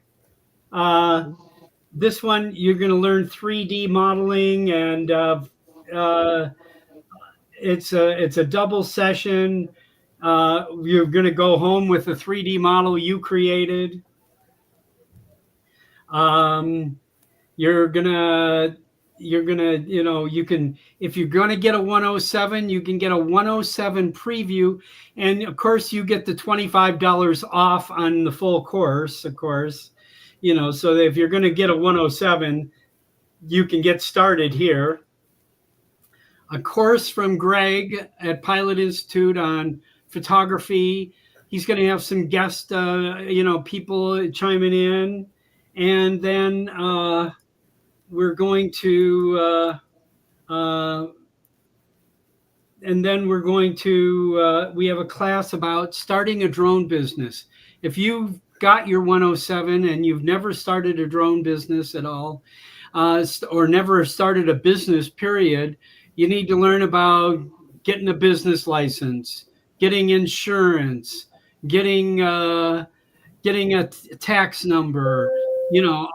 This one, you're going to learn 3D modeling, and it's a double session. You're going to go home with a 3D model you created. You're gonna, you can, if you're gonna get a 107, you can get a 107 preview, and of course you get the $25 off on the full course, of course, so that if you're gonna get a 107, you can get started here. A course from Greg at Pilot Institute on photography. He's going to have some guest, people chiming in, and then we're going to, we have a class about starting a drone business. If you've got your 107 and you've never started a drone business at all, or never started a business, period, you need to learn about getting a business license, getting insurance, getting a tax number,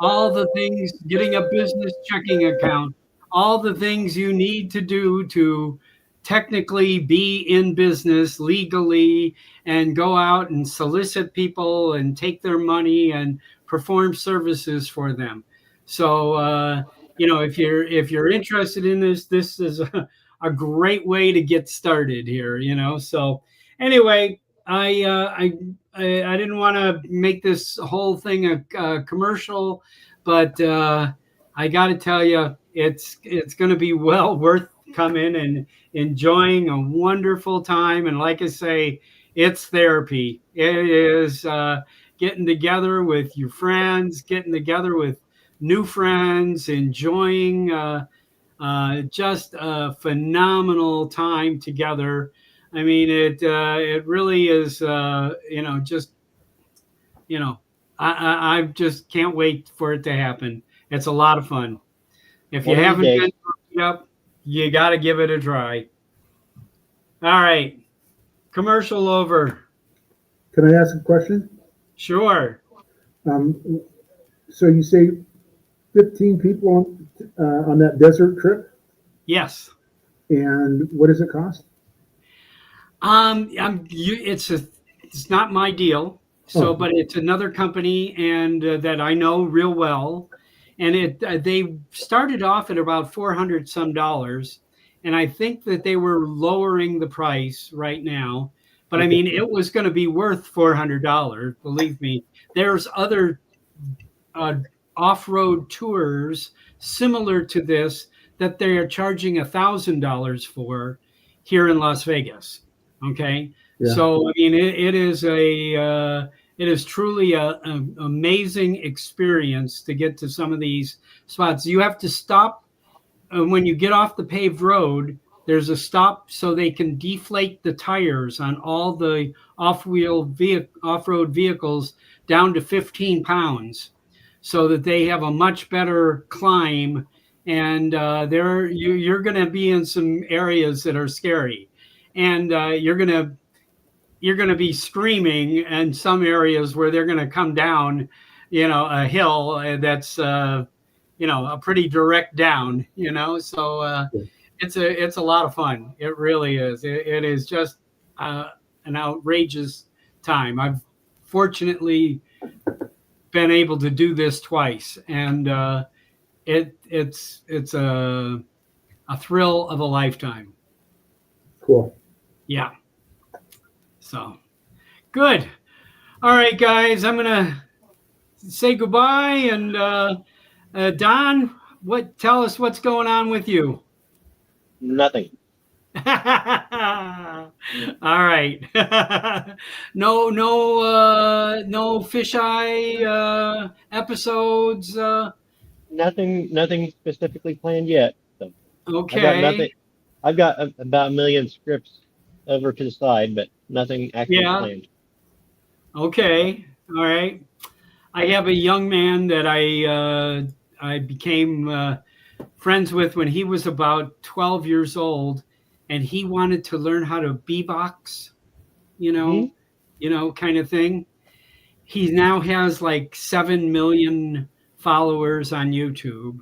all the things, getting a business checking account, all the things you need to do to technically be in business legally and go out and solicit people and take their money and perform services for them. So, if you're interested in this is a great way to get started here, So anyway, I didn't want to make this whole thing a commercial, but I got to tell you, it's going to be well worth coming and enjoying a wonderful time. And like I say, it's therapy. It is getting together with your friends, getting together with new friends, enjoying just a phenomenal time together. I mean, it really is, I just can't wait for it to happen. It's a lot of fun. If you haven't been up, you got to give it a try. All right. Commercial over. Can I ask a question? Sure. So you say 15 people on that desert trip? Yes. And what does it cost? It's not my deal. So, but it's another company, and that I know real well, and they started off at about $400 some, and I think that they were lowering the price right now. But I mean, it was going to be worth $400. Believe me. There's other off-road tours similar to this that they are charging $1,000 for here in Las Vegas. Okay. Yeah. So, I mean, it is truly an amazing experience to get to some of these spots. You have to stop when you get off the paved road. There's a stop so they can deflate the tires on all the off-road vehicles down to 15 pounds so that they have a much better climb. And you're going to be in some areas that are scary, and you're going to be screaming in some areas where they're going to come down, a hill that's, a pretty direct down, so it's a lot of fun. It really is. It is just an outrageous time. I've fortunately been able to do this twice, and it's a thrill of a lifetime. Cool. Yeah. So good. All right, guys, I'm gonna say goodbye. And Don, tell us what's going on with you? Nothing. All right. No fisheye episodes Nothing specifically planned yet. So Okay. I got nothing. I've got about 1,000,000 scripts over to the side, but nothing actually planned. Okay. All right. I have a young man that I became friends with when he was about 12 years old, and he wanted to learn how to beatbox, kind of thing. He now has like 7 million followers on YouTube.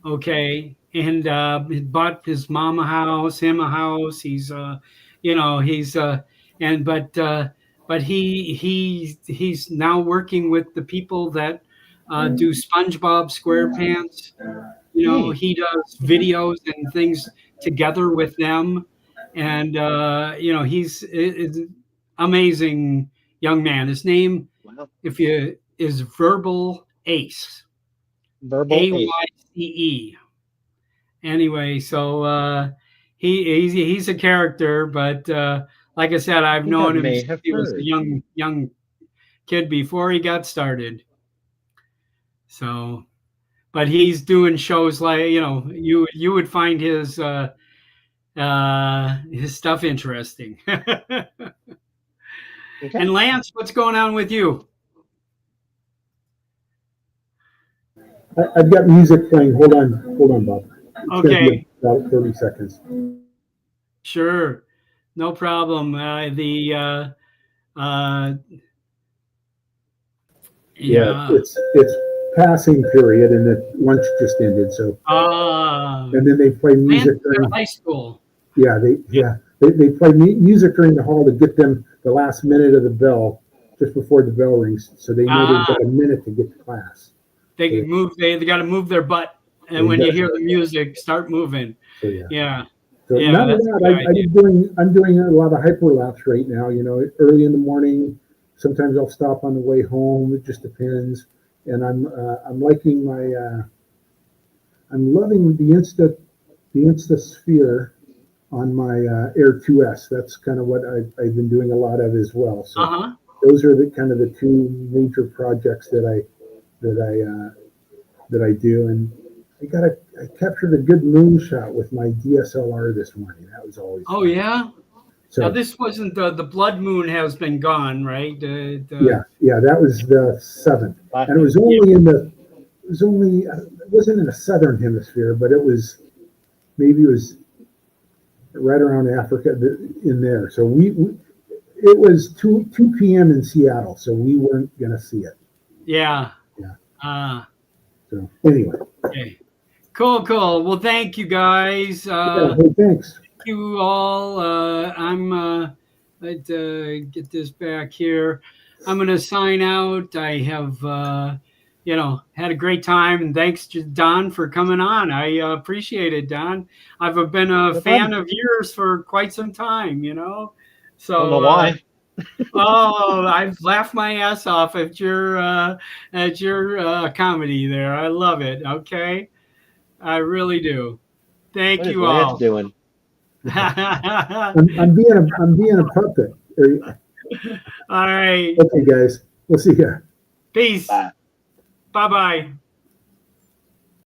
Okay. And he bought his mom a house, him a house. He's but he's now working with the people that do SpongeBob SquarePants. He does videos and things together with them, and he's amazing young man. His name, is Verbal Ace. Verbal AYCE. Anyway, so he's a character, but like I said, I've known him since he was a young kid before he got started. So, but he's doing shows like you would find his stuff interesting. Okay. And Lance, what's going on with you? I've got music playing. Hold on, Bob. It's okay. About 30 seconds. Sure, no problem. It's passing period, and the lunch just ended. So, and then they play music during high school. Yeah, they play music during the hall to get them the last minute of the bell, just before the bell rings, so they know they've got a minute to get to class. They can move. They got to move their butt, and when you hear the music, start moving. So, yeah. So not that, I'm doing a lot of hyperlapse right now. Early in the morning. Sometimes I'll stop on the way home. It just depends. And I'm liking I'm loving the Instasphere on my Air 2S. That's kind of what I've been doing a lot of as well. So those are the two major projects that I do. And I captured a good moonshot with my DSLR this morning. That was always fun. Yeah. So now this wasn't the blood moon has been gone, right? Yeah, that was the 7th, and it was only it wasn't in the southern hemisphere, but it was right around Africa in there. So it was 2 p.m. in Seattle, so we weren't gonna see it. Yeah. So anyway. Okay. Cool. Well, thank you guys. Thanks. Thank you all. Let's get this back here. I'm going to sign out. I have, had a great time, and thanks to Don for coming on. I appreciate it, Don. I've been a fan of yours for quite some time, So, I don't know why. I've laughed my ass off at your comedy there. I love it. Okay, I really do. Thank you all. Lance doing? I'm being a puppet. All right. Okay, guys. We'll see you. Peace. Bye bye.